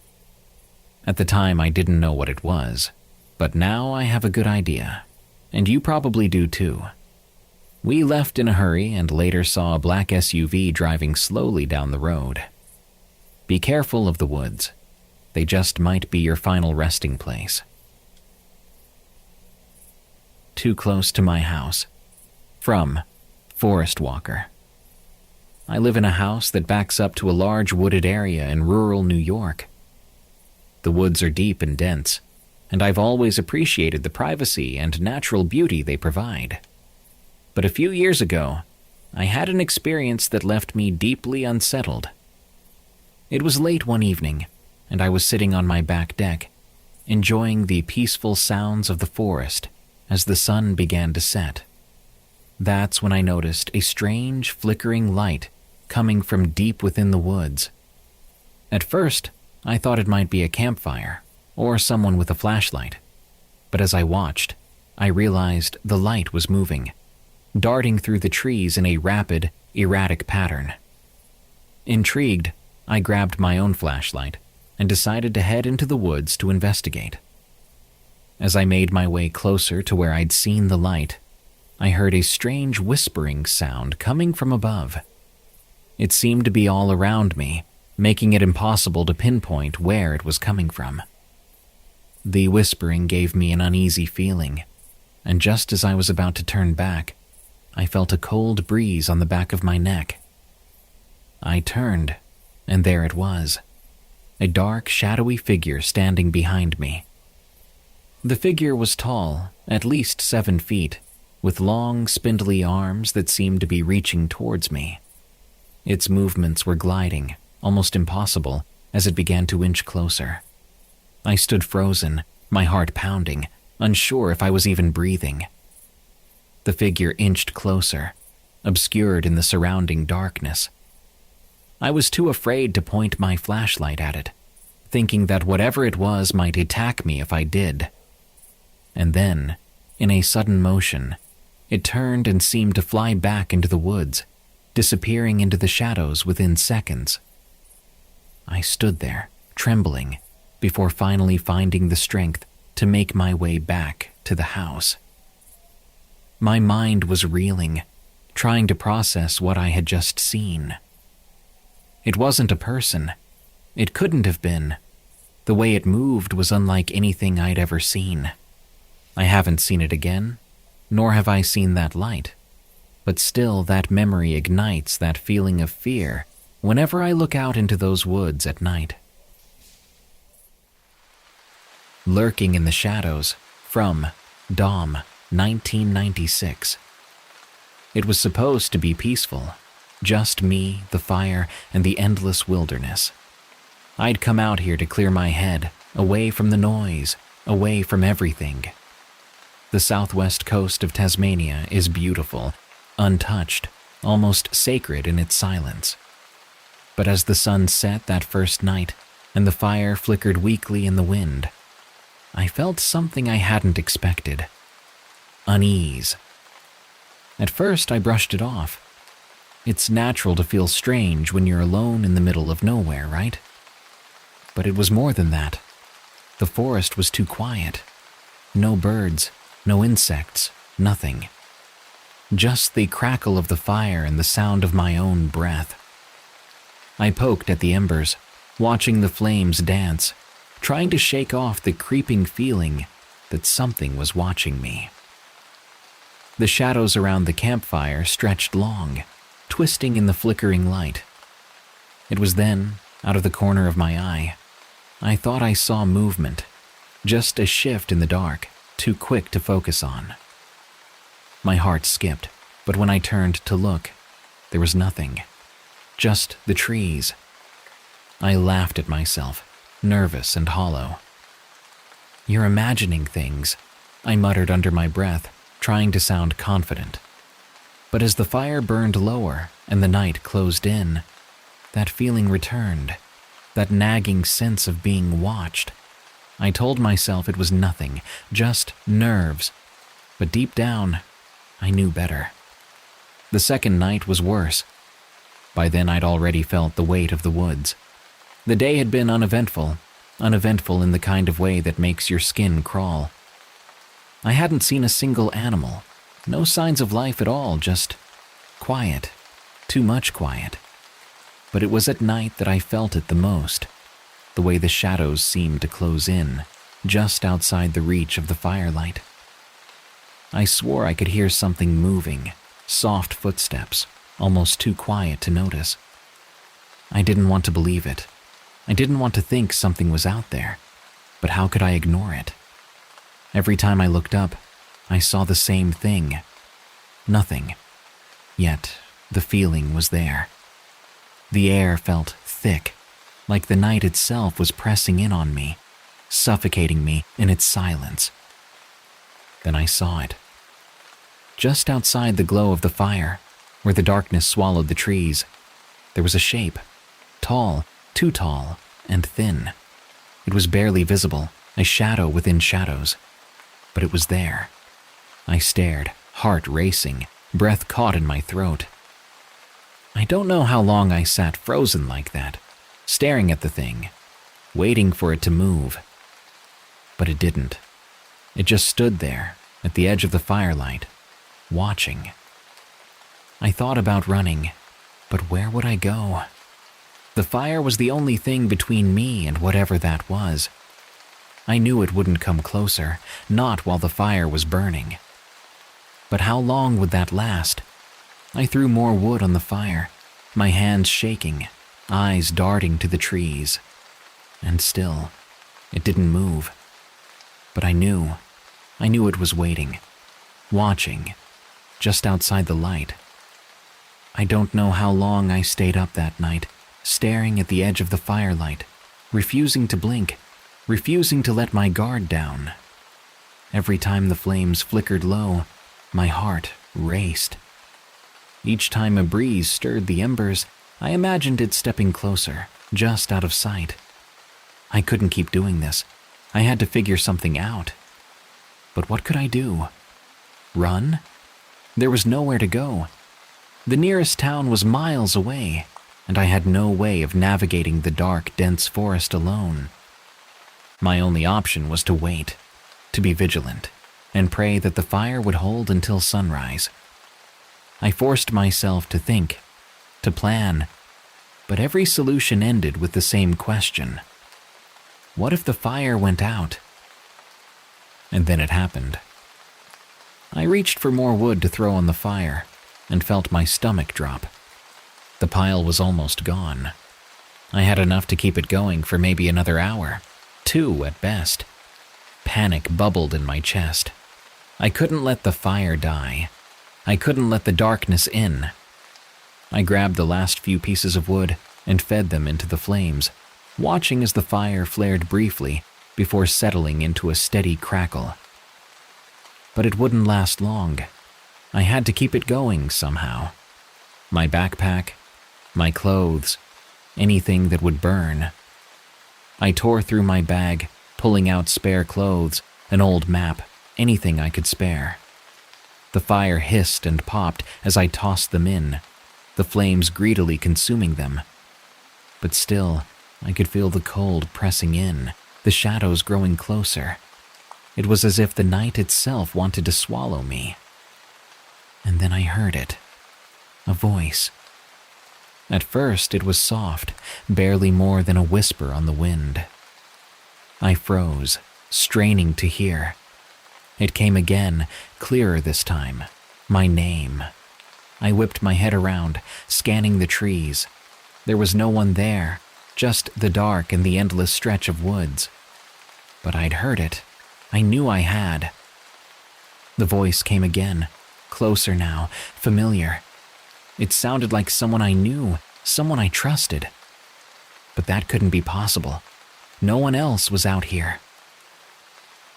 Speaker 1: At the time, I didn't know what it was, but now I have a good idea, and you probably do too. We left in a hurry and later saw a black SUV driving slowly down the road. Be careful of the woods. They just might be your final resting place. Too close to my house. From Forest Walker. I live in a house that backs up to a large wooded area in rural New York. The woods are deep and dense, and I've always appreciated the privacy and natural beauty they provide. But a few years ago, I had an experience that left me deeply unsettled. It was late one evening, and I was sitting on my back deck, enjoying the peaceful sounds of the forest as the sun began to set. That's when I noticed a strange, flickering light coming from deep within the woods. At first, I thought it might be a campfire or someone with a flashlight, but as I watched, I realized the light was moving, darting through the trees in a rapid, erratic pattern. Intrigued, I grabbed my own flashlight and decided to head into the woods to investigate. As I made my way closer to where I'd seen the light, I heard a strange whispering sound coming from above. It seemed to be all around me, making it impossible to pinpoint where it was coming from. The whispering gave me an uneasy feeling, and just as I was about to turn back, I felt a cold breeze on the back of my neck. I turned, and there it was, a dark, shadowy figure standing behind me. The figure was tall, at least 7 feet, with long, spindly arms that seemed to be reaching towards me. Its movements were gliding, almost impossible, as it began to inch closer. I stood frozen, my heart pounding, unsure if I was even breathing. The figure inched closer, obscured in the surrounding darkness. I was too afraid to point my flashlight at it, thinking that whatever it was might attack me if I did. And then, in a sudden motion, it turned and seemed to fly back into the woods, disappearing into the shadows within seconds. I stood there, trembling, before finally finding the strength to make my way back to the house. My mind was reeling, trying to process what I had just seen. It wasn't a person. It couldn't have been. The way it moved was unlike anything I'd ever seen. I haven't seen it again, nor have I seen that light, but still that memory ignites that feeling of fear whenever I look out into those woods at night. Lurking in the Shadows, from Dom, 1996. It was supposed to be peaceful, just me, the fire, and the endless wilderness. I'd come out here to clear my head, away from the noise, away from everything. The southwest coast of Tasmania is beautiful, untouched, almost sacred in its silence. But as the sun set that first night, and the fire flickered weakly in the wind, I felt something I hadn't expected. Unease. At first, I brushed it off. It's natural to feel strange when you're alone in the middle of nowhere, right? But it was more than that. The forest was too quiet. No birds, no insects, nothing. Just the crackle of the fire and the sound of my own breath. I poked at the embers, watching the flames dance, trying to shake off the creeping feeling that something was watching me. The shadows around the campfire stretched long, twisting in the flickering light. It was then, out of the corner of my eye, I thought I saw movement, just a shift in the dark, too quick to focus on. My heart skipped, but when I turned to look, there was nothing, just the trees. I laughed at myself, nervous and hollow. "You're imagining things," I muttered under my breath, trying to sound confident. But as the fire burned lower and the night closed in, that feeling returned, that nagging sense of being watched. I told myself it was nothing, just nerves, but deep down, I knew better. The second night was worse. By then I'd already felt the weight of the woods. The day had been uneventful in the kind of way that makes your skin crawl. I hadn't seen a single animal, no signs of life at all, just quiet, too much quiet. But it was at night that I felt it the most, the way the shadows seemed to close in, just outside the reach of the firelight. I swore I could hear something moving, soft footsteps, almost too quiet to notice. I didn't want to believe it. I didn't want to think something was out there, but how could I ignore it? Every time I looked up, I saw the same thing. Nothing. Yet, the feeling was there. The air felt thick, like the night itself was pressing in on me, suffocating me in its silence. Then I saw it. Just outside the glow of the fire, where the darkness swallowed the trees, there was a shape, tall, too tall, and thin. It was barely visible, a shadow within shadows, but it was there. I stared, heart racing, breath caught in my throat. I don't know how long I sat frozen like that, staring at the thing, waiting for it to move. But it didn't. It just stood there, at the edge of the firelight, watching. I thought about running, but where would I go? The fire was the only thing between me and whatever that was. I knew it wouldn't come closer, not while the fire was burning. But how long would that last? I threw more wood on the fire, my hands shaking, eyes darting to the trees. And still, it didn't move. But I knew it was waiting, watching, just outside the light. I don't know how long I stayed up that night, staring at the edge of the firelight, refusing to blink, refusing to let my guard down. Every time the flames flickered low, my heart raced. Each time a breeze stirred the embers, I imagined it stepping closer, just out of sight. I couldn't keep doing this. I had to figure something out. But what could I do? Run? There was nowhere to go. The nearest town was miles away, and I had no way of navigating the dark, dense forest alone. My only option was to wait, to be vigilant, and pray that the fire would hold until sunrise. I forced myself to think, to plan, but every solution ended with the same question. What if the fire went out? And then it happened. I reached for more wood to throw on the fire, and felt my stomach drop. The pile was almost gone. I had enough to keep it going for maybe another hour, 2 at best. Panic bubbled in my chest. I couldn't let the fire die. I couldn't let the darkness in. I grabbed the last few pieces of wood and fed them into the flames, watching as the fire flared briefly before settling into a steady crackle. But it wouldn't last long. I had to keep it going somehow. My backpack, my clothes, anything that would burn. I tore through my bag, pulling out spare clothes, an old map, anything I could spare. The fire hissed and popped as I tossed them in, the flames greedily consuming them. But still, I could feel the cold pressing in, the shadows growing closer. It was as if the night itself wanted to swallow me. And then I heard it. A voice. At first it was soft, barely more than a whisper on the wind. I froze, straining to hear. It came again, clearer this time. My name. I whipped my head around, scanning the trees. There was no one there, just the dark and the endless stretch of woods. But I'd heard it. I knew I had. The voice came again, closer now, familiar. It sounded like someone I knew, someone I trusted. But that couldn't be possible. No one else was out here.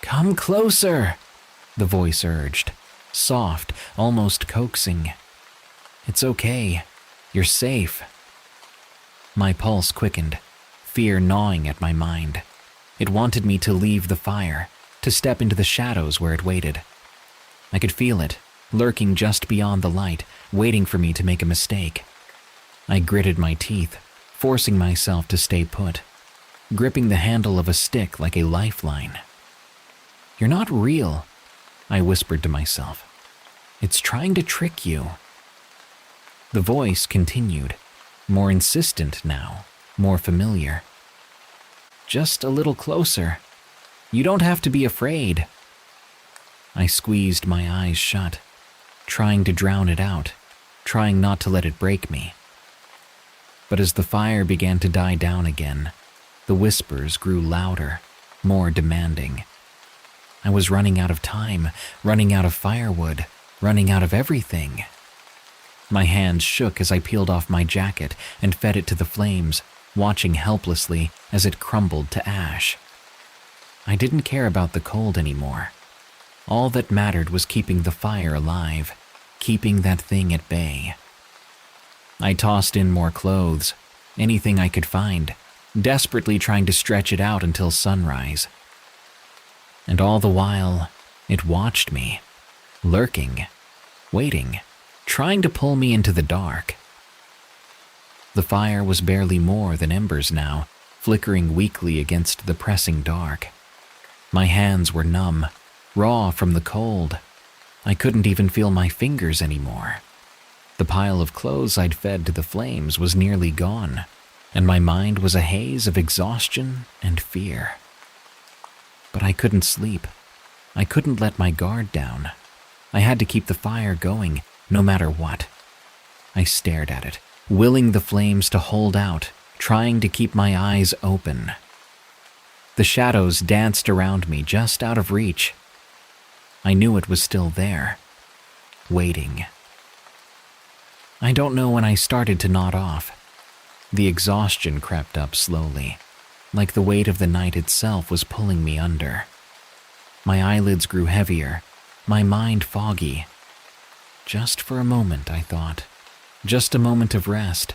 Speaker 1: "Come closer," the voice urged, soft, almost coaxing. "It's okay. You're safe." My pulse quickened, fear gnawing at my mind. It wanted me to leave the fire, to step into the shadows where it waited. I could feel it, lurking just beyond the light, waiting for me to make a mistake. I gritted my teeth, forcing myself to stay put, gripping the handle of a stick like a lifeline. "You're not real," I whispered to myself. "It's trying to trick you." The voice continued, more insistent now, more familiar. "Just a little closer. You don't have to be afraid." I squeezed my eyes shut, trying to drown it out, trying not to let it break me. But as the fire began to die down again, the whispers grew louder, more demanding. I was running out of time, running out of firewood, running out of everything. My hands shook as I peeled off my jacket and fed it to the flames, watching helplessly as it crumbled to ash. I didn't care about the cold anymore. All that mattered was keeping the fire alive, keeping that thing at bay. I tossed in more clothes, anything I could find, desperately trying to stretch it out until sunrise. And all the while, it watched me, lurking, waiting, trying to pull me into the dark. The fire was barely more than embers now, flickering weakly against the pressing dark. My hands were numb, raw from the cold. I couldn't even feel my fingers anymore. The pile of clothes I'd fed to the flames was nearly gone, and my mind was a haze of exhaustion and fear. But I couldn't sleep. I couldn't let my guard down. I had to keep the fire going, no matter what. I stared at it, willing the flames to hold out, trying to keep my eyes open. The shadows danced around me just out of reach. I knew it was still there, waiting. I don't know when I started to nod off. The exhaustion crept up slowly, like the weight of the night itself was pulling me under. My eyelids grew heavier, my mind foggy. Just for a moment, I thought. Just a moment of rest.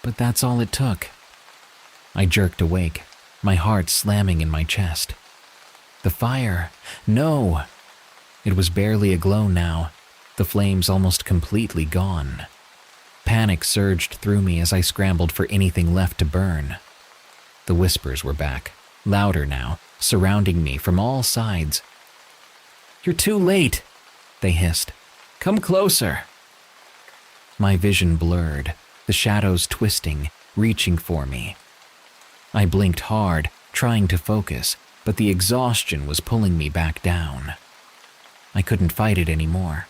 Speaker 1: But that's all it took. I jerked awake, my heart slamming in my chest. The fire, no! It was barely aglow now, the flames almost completely gone. Panic surged through me as I scrambled for anything left to burn. The whispers were back, louder now, surrounding me from all sides. "You're too late," they hissed. "Come closer." My vision blurred, the shadows twisting, reaching for me. I blinked hard, trying to focus, but the exhaustion was pulling me back down. I couldn't fight it anymore.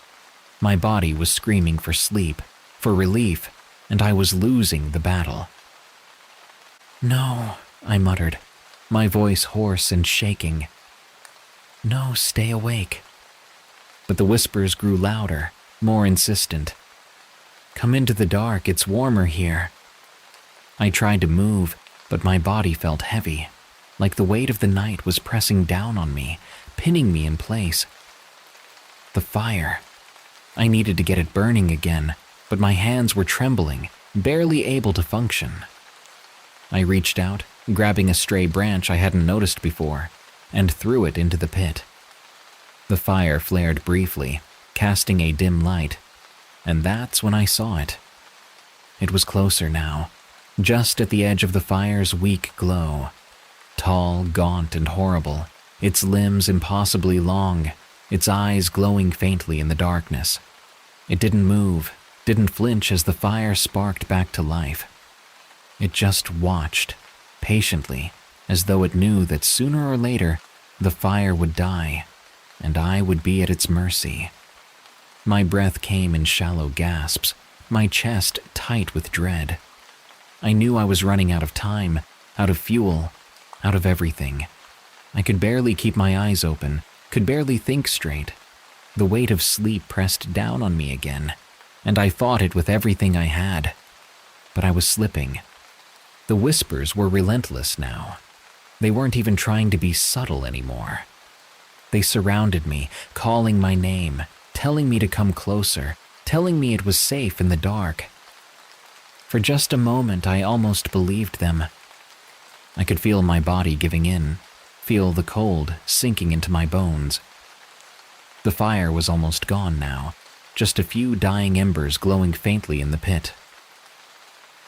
Speaker 1: My body was screaming for sleep, for relief, and I was losing the battle. "No," I muttered, my voice hoarse and shaking. "No, stay awake." But the whispers grew louder, more insistent. "Come into the dark, it's warmer here." I tried to move, but my body felt heavy, like the weight of the night was pressing down on me, pinning me in place. The fire. I needed to get it burning again, but my hands were trembling, barely able to function. I reached out, grabbing a stray branch I hadn't noticed before, and threw it into the pit. The fire flared briefly, casting a dim light, and that's when I saw it. It was closer now, just at the edge of the fire's weak glow. Tall, gaunt, and horrible, its limbs impossibly long, its eyes glowing faintly in the darkness. It didn't move, didn't flinch as the fire sparked back to life. It just watched, patiently, as though it knew that sooner or later the fire would die, and I would be at its mercy. My breath came in shallow gasps, my chest tight with dread. I knew I was running out of time, out of fuel, out of everything. I could barely keep my eyes open, could barely think straight. The weight of sleep pressed down on me again, and I fought it with everything I had. But I was slipping. The whispers were relentless now. They weren't even trying to be subtle anymore. They surrounded me, calling my name, telling me to come closer, telling me it was safe in the dark. For just a moment, I almost believed them. I could feel my body giving in, feel the cold sinking into my bones. The fire was almost gone now, just a few dying embers glowing faintly in the pit.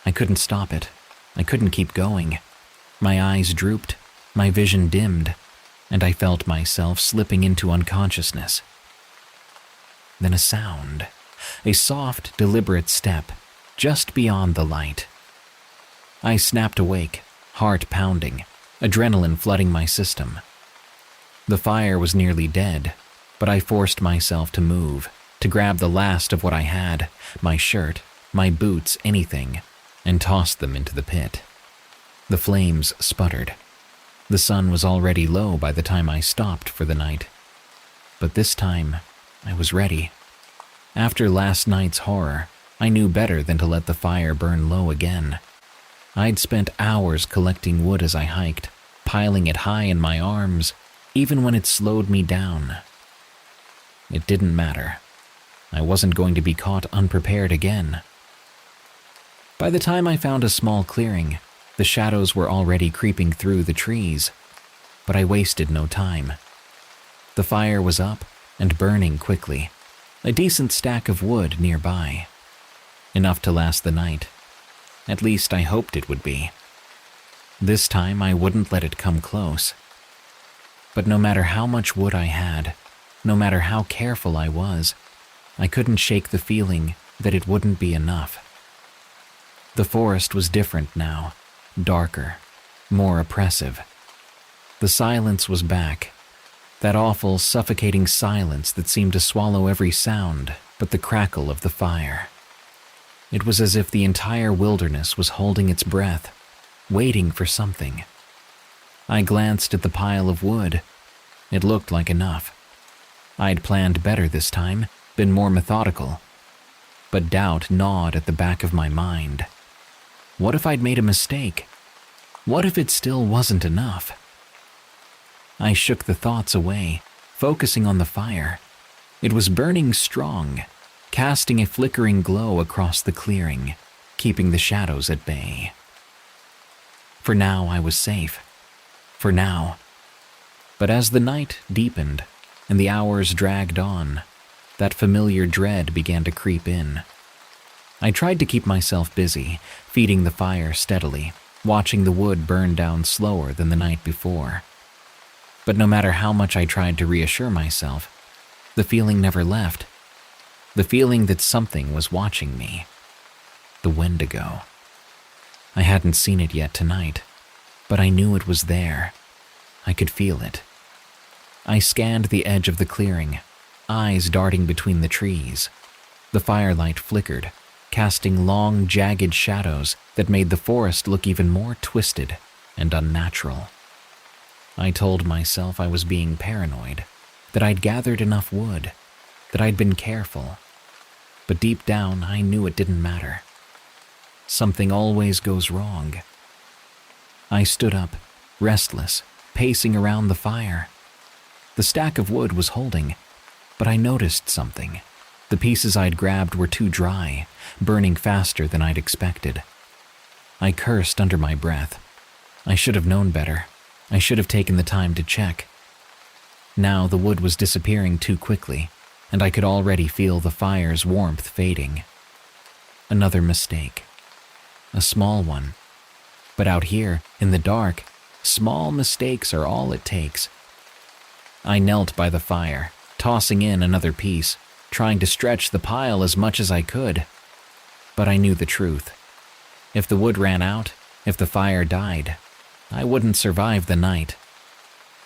Speaker 1: I couldn't stop it. I couldn't keep going. My eyes drooped, my vision dimmed, and I felt myself slipping into unconsciousness. Then a sound, a soft, deliberate step, just beyond the light. I snapped awake, heart pounding, adrenaline flooding my system. The fire was nearly dead, but I forced myself to move, to grab the last of what I had, my shirt, my boots, anything, and tossed them into the pit. The flames sputtered. The sun was already low by the time I stopped for the night. But this time, I was ready. After last night's horror, I knew better than to let the fire burn low again. I'd spent hours collecting wood as I hiked, piling it high in my arms, even when it slowed me down. It didn't matter. I wasn't going to be caught unprepared again. By the time I found a small clearing, the shadows were already creeping through the trees, but I wasted no time. The fire was up and burning quickly, a decent stack of wood nearby. Enough to last the night. At least I hoped it would be. This time I wouldn't let it come close. But no matter how much wood I had, no matter how careful I was, I couldn't shake the feeling that it wouldn't be enough. The forest was different now, darker, more oppressive. The silence was back, that awful, suffocating silence that seemed to swallow every sound but the crackle of the fire. It was as if the entire wilderness was holding its breath, waiting for something. I glanced at the pile of wood. It looked like enough. I'd planned better this time, been more methodical. But doubt gnawed at the back of my mind. What if I'd made a mistake? What if it still wasn't enough? I shook the thoughts away, focusing on the fire. It was burning strong, casting a flickering glow across the clearing, keeping the shadows at bay. For now, I was safe. For now. But as the night deepened and the hours dragged on, that familiar dread began to creep in. I tried to keep myself busy, feeding the fire steadily, watching the wood burn down slower than the night before. But no matter how much I tried to reassure myself, the feeling never left. The feeling that something was watching me. The Wendigo. I hadn't seen it yet tonight, but I knew it was there. I could feel it. I scanned the edge of the clearing, eyes darting between the trees. The firelight flickered, casting long, jagged shadows that made the forest look even more twisted and unnatural. I told myself I was being paranoid, that I'd gathered enough wood, that I'd been careful. But deep down, I knew it didn't matter. Something always goes wrong. I stood up, restless, pacing around the fire. The stack of wood was holding, but I noticed something. The pieces I'd grabbed were too dry, burning faster than I'd expected. I cursed under my breath. I should have known better. I should have taken the time to check. Now the wood was disappearing too quickly, and I could already feel the fire's warmth fading. Another mistake. A small one. But out here, in the dark, small mistakes are all it takes. I knelt by the fire, tossing in another piece, trying to stretch the pile as much as I could. But I knew the truth. If the wood ran out, if the fire died, I wouldn't survive the night.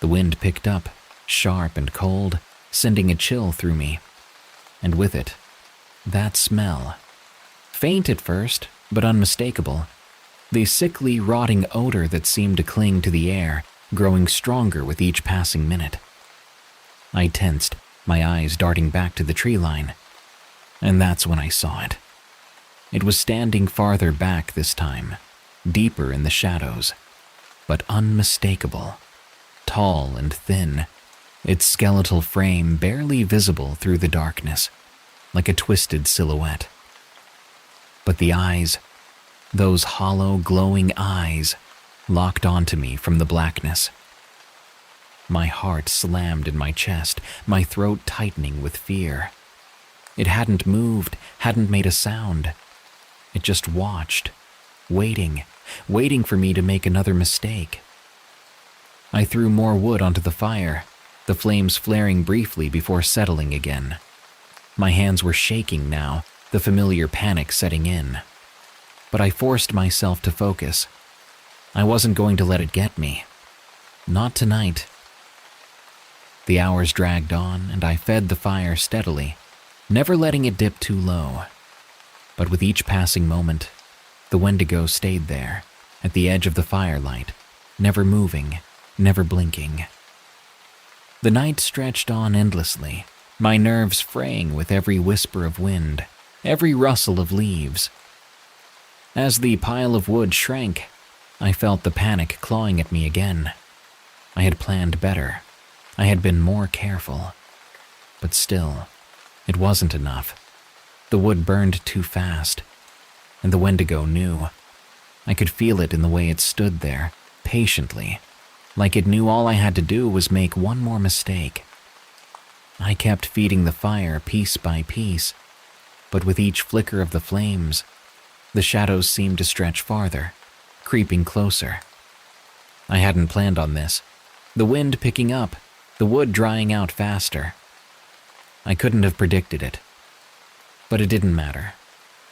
Speaker 1: The wind picked up, sharp and cold, sending a chill through me. And with it, that smell. Faint at first, but unmistakable. The sickly, rotting odor that seemed to cling to the air, growing stronger with each passing minute. I tensed, my eyes darting back to the tree line. And that's when I saw it. It was standing farther back this time, deeper in the shadows, but unmistakable. Tall and thin, its skeletal frame barely visible through the darkness, like a twisted silhouette. But the eyes, those hollow, glowing eyes, locked onto me from the blackness. My heart slammed in my chest, my throat tightening with fear. It hadn't moved, hadn't made a sound. It just watched, waiting for me to make another mistake. I threw more wood onto the fire, the flames flaring briefly before settling again. My hands were shaking now, the familiar panic setting in. But I forced myself to focus. I wasn't going to let it get me. Not tonight. The hours dragged on, and I fed the fire steadily, never letting it dip too low. But with each passing moment, the Wendigo stayed there, at the edge of the firelight, never moving, never blinking. The night stretched on endlessly, my nerves fraying with every whisper of wind, every rustle of leaves. As the pile of wood shrank, I felt the panic clawing at me again. I had planned better. I had been more careful. But still, it wasn't enough. The wood burned too fast, and the Wendigo knew. I could feel it in the way it stood there, patiently, like it knew all I had to do was make one more mistake. I kept feeding the fire piece by piece, but with each flicker of the flames, the shadows seemed to stretch farther, creeping closer. I hadn't planned on this. The wind picking up, the wood drying out faster. I couldn't have predicted it. But it didn't matter.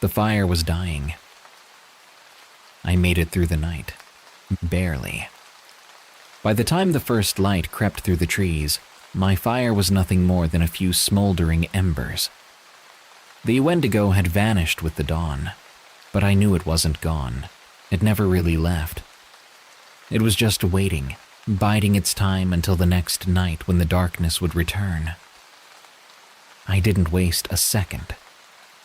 Speaker 1: The fire was dying. I made it through the night. Barely. By the time the first light crept through the trees, my fire was nothing more than a few smoldering embers. The Wendigo had vanished with the dawn, but I knew it wasn't gone. It never really left. It was just waiting, biding its time until the next night when the darkness would return. I didn't waste a second.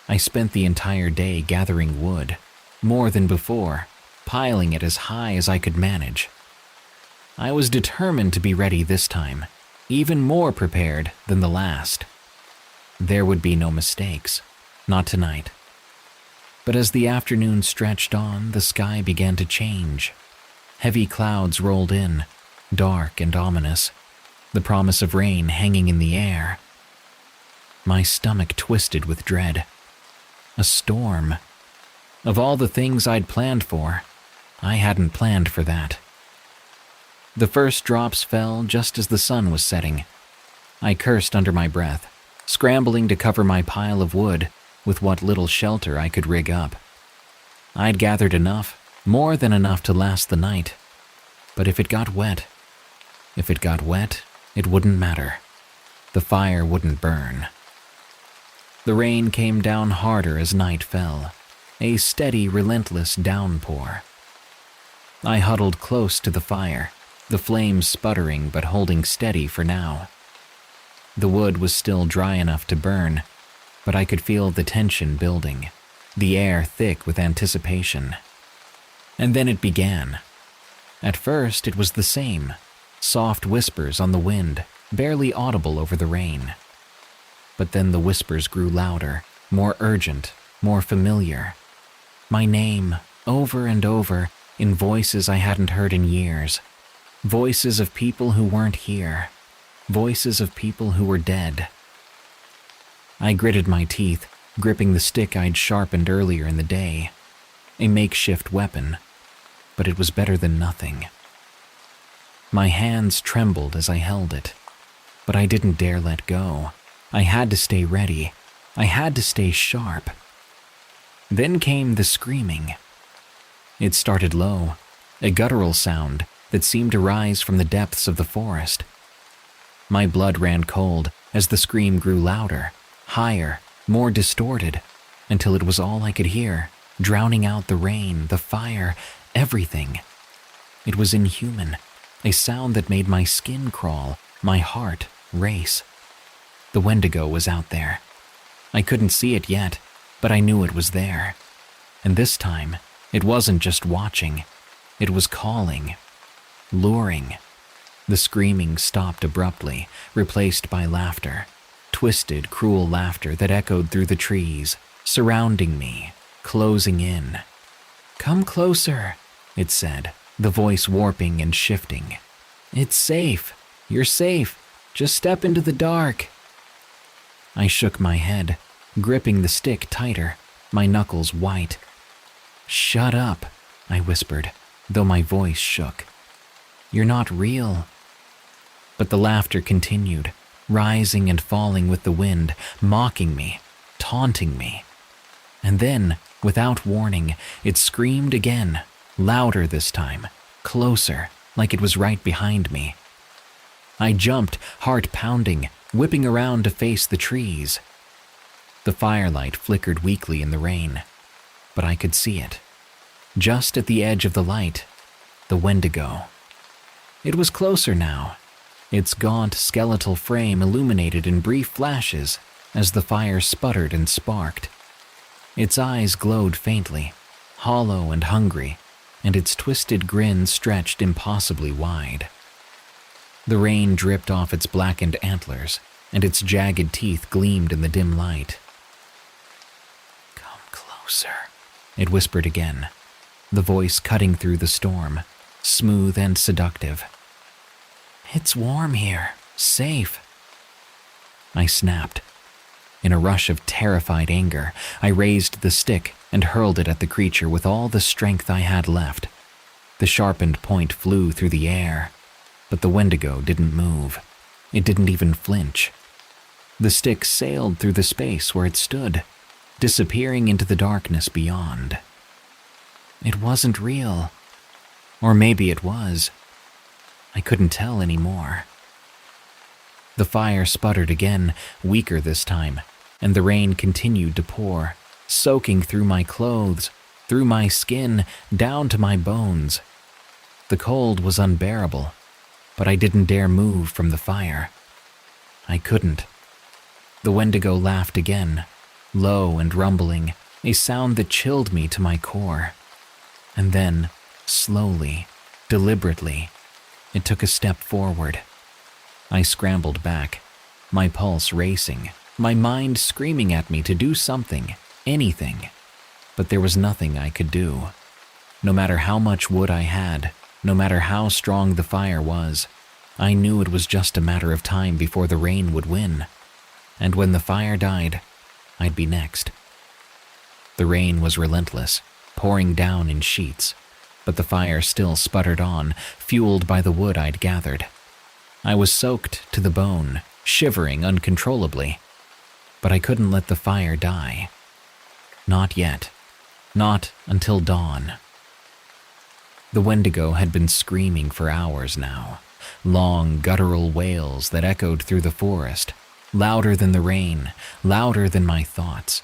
Speaker 1: I spent the entire day gathering wood, more than before, piling it as high as I could manage. I was determined to be ready this time, even more prepared than the last. There would be no mistakes, not tonight. But as the afternoon stretched on, the sky began to change. Heavy clouds rolled in, dark and ominous, the promise of rain hanging in the air. My stomach twisted with dread. A storm. Of all the things I'd planned for, I hadn't planned for that. The first drops fell just as the sun was setting. I cursed under my breath, scrambling to cover my pile of wood with what little shelter I could rig up. I'd gathered enough, more than enough to last the night. But if it got wet, it wouldn't matter. The fire wouldn't burn. The rain came down harder as night fell, a steady, relentless downpour. I huddled close to the fire, the flames sputtering but holding steady for now. The wood was still dry enough to burn, but I could feel the tension building, the air thick with anticipation. And then it began. At first, it was the same, soft whispers on the wind, barely audible over the rain. But then the whispers grew louder, more urgent, more familiar. My name, over and over, in voices I hadn't heard in years. Voices of people who weren't here. Voices of people who were dead. I gritted my teeth, gripping the stick I'd sharpened earlier in the day. A makeshift weapon, but it was better than nothing. My hands trembled as I held it, but I didn't dare let go. I had to stay ready. I had to stay sharp. Then came the screaming. It started low, a guttural sound that seemed to rise from the depths of the forest. My blood ran cold as the scream grew louder, higher, more distorted, until it was all I could hear, drowning out the rain, the fire, everything. It was inhuman, a sound that made my skin crawl, my heart race. The Wendigo was out there. I couldn't see it yet, but I knew it was there. And this time, it wasn't just watching. It was calling, luring. The screaming stopped abruptly, replaced by laughter. Twisted, cruel laughter that echoed through the trees, surrounding me, closing in. "Come closer," it said, the voice warping and shifting. "It's safe. You're safe. Just step into the dark." I shook my head, gripping the stick tighter, my knuckles white. "Shut up," I whispered, though my voice shook. "You're not real." But the laughter continued, rising and falling with the wind, mocking me, taunting me. And then, without warning, it screamed again, louder this time, closer, like it was right behind me. I jumped, heart pounding, whipping around to face the trees. The firelight flickered weakly in the rain, but I could see it. Just at the edge of the light, the Wendigo. It was closer now, its gaunt skeletal frame illuminated in brief flashes as the fire sputtered and sparked. Its eyes glowed faintly, hollow and hungry, and its twisted grin stretched impossibly wide. The rain dripped off its blackened antlers, and its jagged teeth gleamed in the dim light. "Come closer," it whispered again, the voice cutting through the storm, smooth and seductive. "It's warm here, safe." I snapped. In a rush of terrified anger, I raised the stick and hurled it at the creature with all the strength I had left. The sharpened point flew through the air, but the Wendigo didn't move. It didn't even flinch. The stick sailed through the space where it stood, disappearing into the darkness beyond. It wasn't real. Or maybe it was. I couldn't tell anymore. The fire sputtered again, weaker this time, and the rain continued to pour, soaking through my clothes, through my skin, down to my bones. The cold was unbearable, but I didn't dare move from the fire. I couldn't. The Wendigo laughed again, low and rumbling, a sound that chilled me to my core. And then, slowly, deliberately, it took a step forward. I scrambled back, my pulse racing, my mind screaming at me to do something, anything. But there was nothing I could do. No matter how much wood I had, no matter how strong the fire was, I knew it was just a matter of time before the rain would win. And when the fire died, I'd be next. The rain was relentless, pouring down in sheets, but the fire still sputtered on, fueled by the wood I'd gathered. I was soaked to the bone, shivering uncontrollably, but I couldn't let the fire die. Not yet. Not until dawn. The Wendigo had been screaming for hours now, long guttural wails that echoed through the forest, louder than the rain, louder than my thoughts.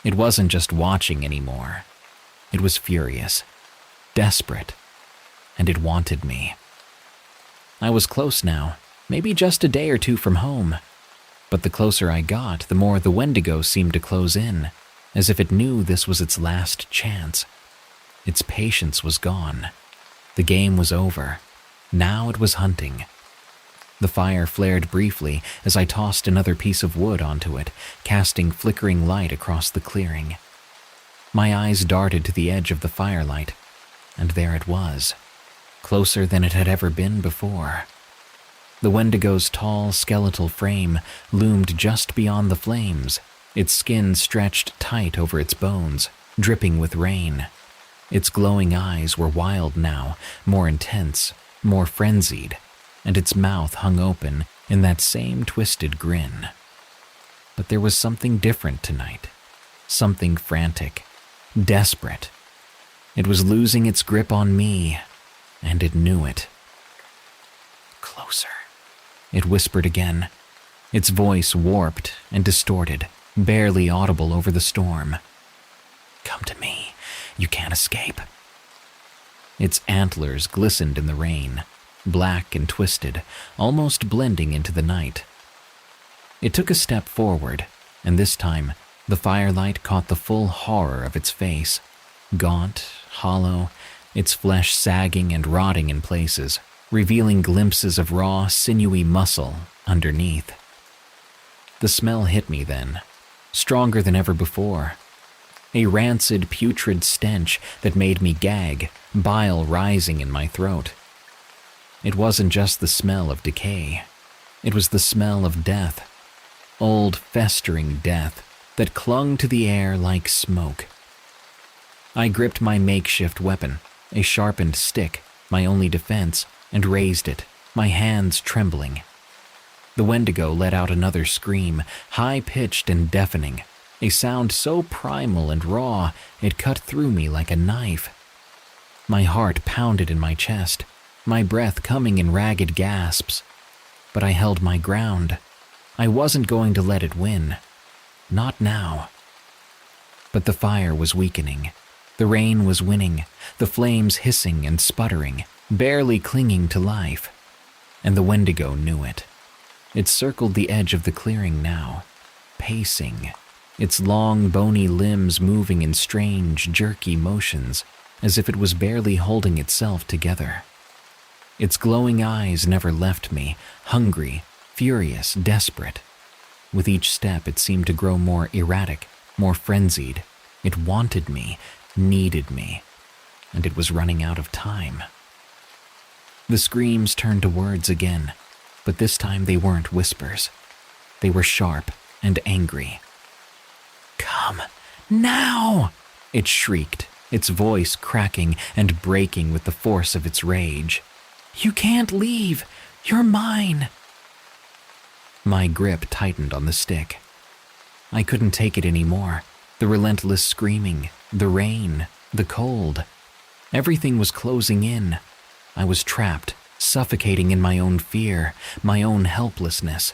Speaker 1: It wasn't just watching anymore. It was furious, desperate, and it wanted me. I was close now, maybe just a day or two from home. But the closer I got, the more the Wendigo seemed to close in, as if it knew this was its last chance. Its patience was gone. The game was over. Now it was hunting. The fire flared briefly as I tossed another piece of wood onto it, casting flickering light across the clearing. My eyes darted to the edge of the firelight, and there it was, closer than it had ever been before. The Wendigo's tall, skeletal frame loomed just beyond the flames, its skin stretched tight over its bones, dripping with rain. Its glowing eyes were wild now, more intense, more frenzied, and its mouth hung open in that same twisted grin. But there was something different tonight, something frantic, desperate. It was losing its grip on me, and it knew it. "Closer," it whispered again, its voice warped and distorted, barely audible over the storm. "Come to me. You can't escape." Its antlers glistened in the rain, black and twisted, almost blending into the night. It took a step forward, and this time, the firelight caught the full horror of its face, gaunt, hollow, its flesh sagging and rotting in places, revealing glimpses of raw, sinewy muscle underneath. The smell hit me then, stronger than ever before. A rancid, putrid stench that made me gag, bile rising in my throat. It wasn't just the smell of decay. It was the smell of death. Old, festering death, that clung to the air like smoke. I gripped my makeshift weapon, a sharpened stick, my only defense, and raised it, my hands trembling. The Wendigo let out another scream, high-pitched and deafening, a sound so primal and raw it cut through me like a knife. My heart pounded in my chest, my breath coming in ragged gasps. But I held my ground. I wasn't going to let it win. Not now. But the fire was weakening. The rain was winning, the flames hissing and sputtering, barely clinging to life. And the Wendigo knew it. It circled the edge of the clearing now, pacing, its long, bony limbs moving in strange, jerky motions, as if it was barely holding itself together. Its glowing eyes never left me, hungry, furious, desperate. With each step, it seemed to grow more erratic, more frenzied. It wanted me, needed me, and it was running out of time. The screams turned to words again, but this time they weren't whispers. They were sharp and angry. "Come, now!" it shrieked, its voice cracking and breaking with the force of its rage. "You can't leave! You're mine!" My grip tightened on the stick. I couldn't take it anymore. The relentless screaming, the rain, the cold. Everything was closing in. I was trapped, suffocating in my own fear, my own helplessness.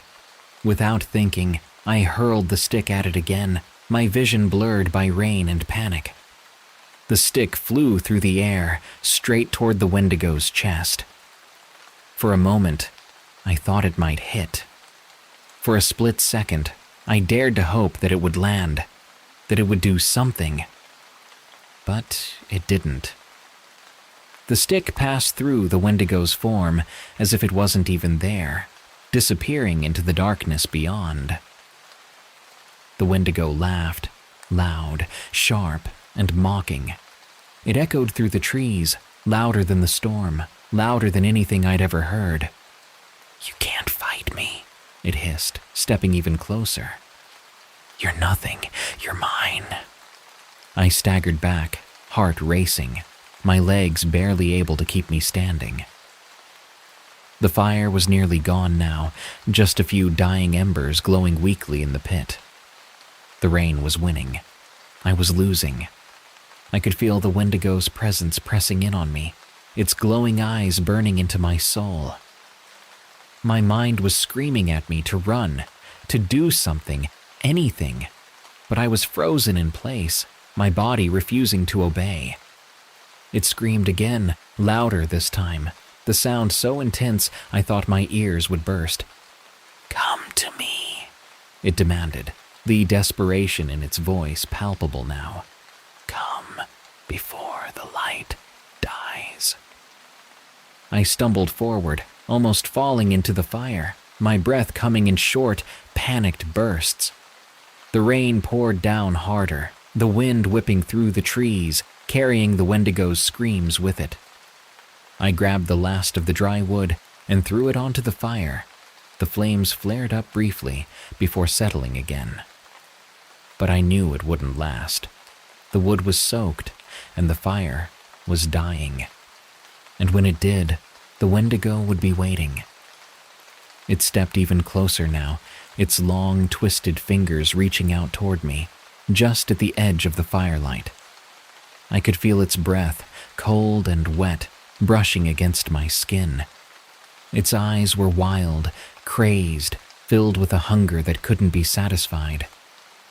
Speaker 1: Without thinking, I hurled the stick at it again, my vision blurred by rain and panic. The stick flew through the air, straight toward the Wendigo's chest. For a moment, I thought it might hit. For a split second, I dared to hope that it would land, that it would do something. But it didn't. The stick passed through the Wendigo's form as if it wasn't even there, disappearing into the darkness beyond. The Wendigo laughed, loud, sharp, and mocking. It echoed through the trees, louder than the storm, louder than anything I'd ever heard. "You can't fight me," it hissed, stepping even closer. "You're nothing. You're mine." I staggered back, heart racing, my legs barely able to keep me standing. The fire was nearly gone now, just a few dying embers glowing weakly in the pit. The rain was winning. I was losing. I could feel the Wendigo's presence pressing in on me, its glowing eyes burning into my soul. My mind was screaming at me to run, to do something, anything, but I was frozen in place, my body refusing to obey. It screamed again, louder this time, the sound so intense I thought my ears would burst. "Come to me," it demanded, the desperation in its voice palpable now. "Come before the light dies." I stumbled forward, almost falling into the fire, my breath coming in short, panicked bursts. The rain poured down harder, the wind whipping through the trees, carrying the Wendigo's screams with it. I grabbed the last of the dry wood and threw it onto the fire. The flames flared up briefly before settling again. But I knew it wouldn't last. The wood was soaked, and the fire was dying. And when it did, the Wendigo would be waiting. It stepped even closer now, its long, twisted fingers reaching out toward me, just at the edge of the firelight. I could feel its breath, cold and wet, brushing against my skin. Its eyes were wild, crazed, filled with a hunger that couldn't be satisfied.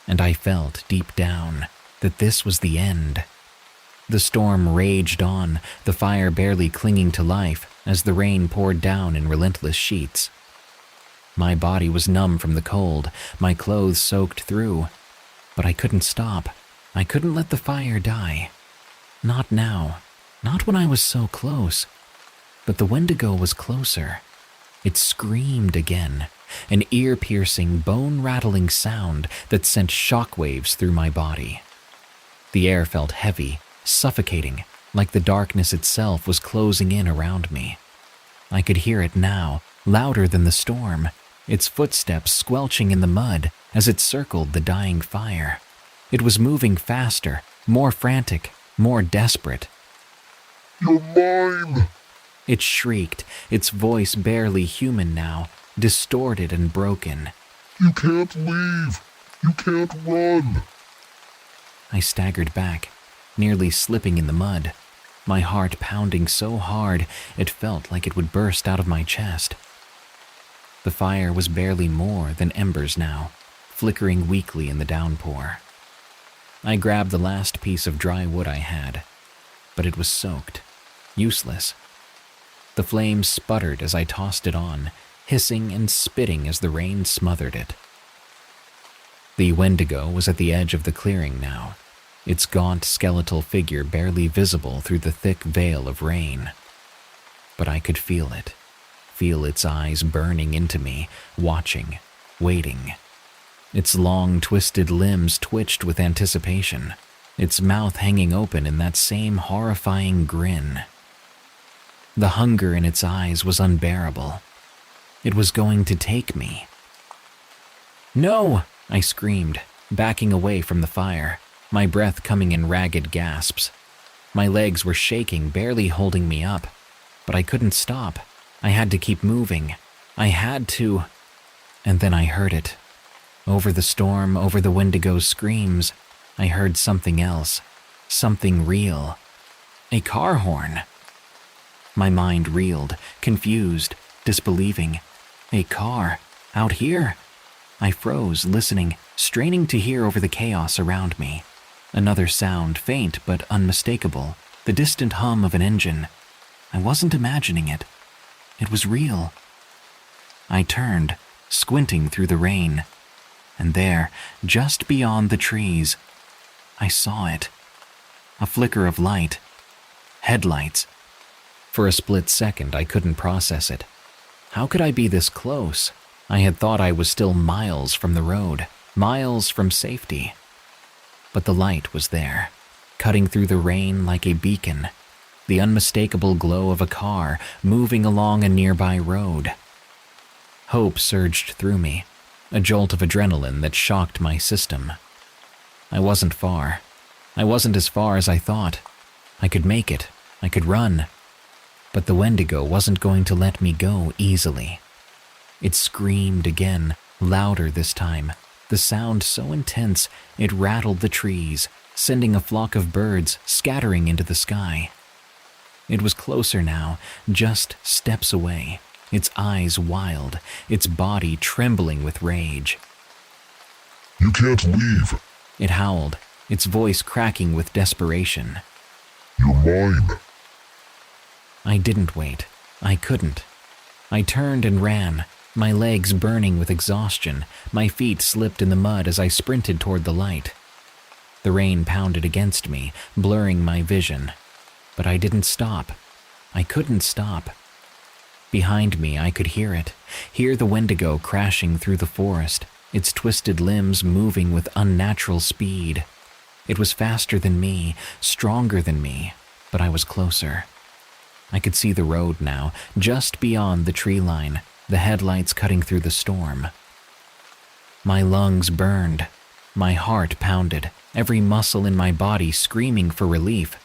Speaker 1: And I felt, deep down, that this was the end. The storm raged on, the fire barely clinging to life as the rain poured down in relentless sheets. My body was numb from the cold, my clothes soaked through. But I couldn't stop. I couldn't let the fire die. Not now. Not when I was so close. But the Wendigo was closer. It screamed again, an ear-piercing, bone-rattling sound that sent shockwaves through my body. The air felt heavy, suffocating, like the darkness itself was closing in around me. I could hear it now, louder than the storm, its footsteps squelching in the mud as it circled the dying fire. It was moving faster, more frantic, more desperate.
Speaker 2: "You're mine!"
Speaker 1: It shrieked, its voice barely human now, distorted and broken.
Speaker 2: "You can't leave! You can't run!"
Speaker 1: I staggered back, nearly slipping in the mud, my heart pounding so hard it felt like it would burst out of my chest. The fire was barely more than embers now, flickering weakly in the downpour. I grabbed the last piece of dry wood I had, but it was soaked, useless. The flames sputtered as I tossed it on, hissing and spitting as the rain smothered it. The Wendigo was at the edge of the clearing now, its gaunt skeletal figure barely visible through the thick veil of rain. But I could feel it, feel its eyes burning into me, watching, waiting. Its long, twisted limbs twitched with anticipation, its mouth hanging open in that same horrifying grin. The hunger in its eyes was unbearable. It was going to take me. "No!" I screamed, backing away from the fire, my breath coming in ragged gasps. My legs were shaking, barely holding me up, but I couldn't stop. I had to keep moving. I had to. And then I heard it. Over the storm, over the Wendigo's screams, I heard something else, something real. A car horn. My mind reeled, confused, disbelieving. A car, out here? I froze, listening, straining to hear over the chaos around me. Another sound, faint but unmistakable, the distant hum of an engine. I wasn't imagining it. It was real. I turned, squinting through the rain, and there, just beyond the trees, I saw it. A flicker of light. Headlights. For a split second, I couldn't process it. How could I be this close? I had thought I was still miles from the road, miles from safety. But the light was there, cutting through the rain like a beacon, the unmistakable glow of a car moving along a nearby road. Hope surged through me, a jolt of adrenaline that shocked my system. I wasn't far. I wasn't as far as I thought. I could make it. I could run. But the Wendigo wasn't going to let me go easily. It screamed again, louder this time, the sound so intense it rattled the trees, sending a flock of birds scattering into the sky. It was closer now, just steps away, its eyes wild, its body trembling with rage.
Speaker 2: "You can't leave.
Speaker 1: It howled, its voice cracking with desperation.
Speaker 2: You're mine."
Speaker 1: I didn't wait. I couldn't. I turned and ran, my legs burning with exhaustion, my feet slipped in the mud as I sprinted toward the light. The rain pounded against me, blurring my vision. But I didn't stop. I couldn't stop. Behind me, I could hear the Wendigo crashing through the forest, its twisted limbs moving with unnatural speed. It was faster than me, stronger than me, but I was closer. I could see the road now, just beyond the tree line, the headlights cutting through the storm. My lungs burned. My heart pounded, every muscle in my body screaming for relief.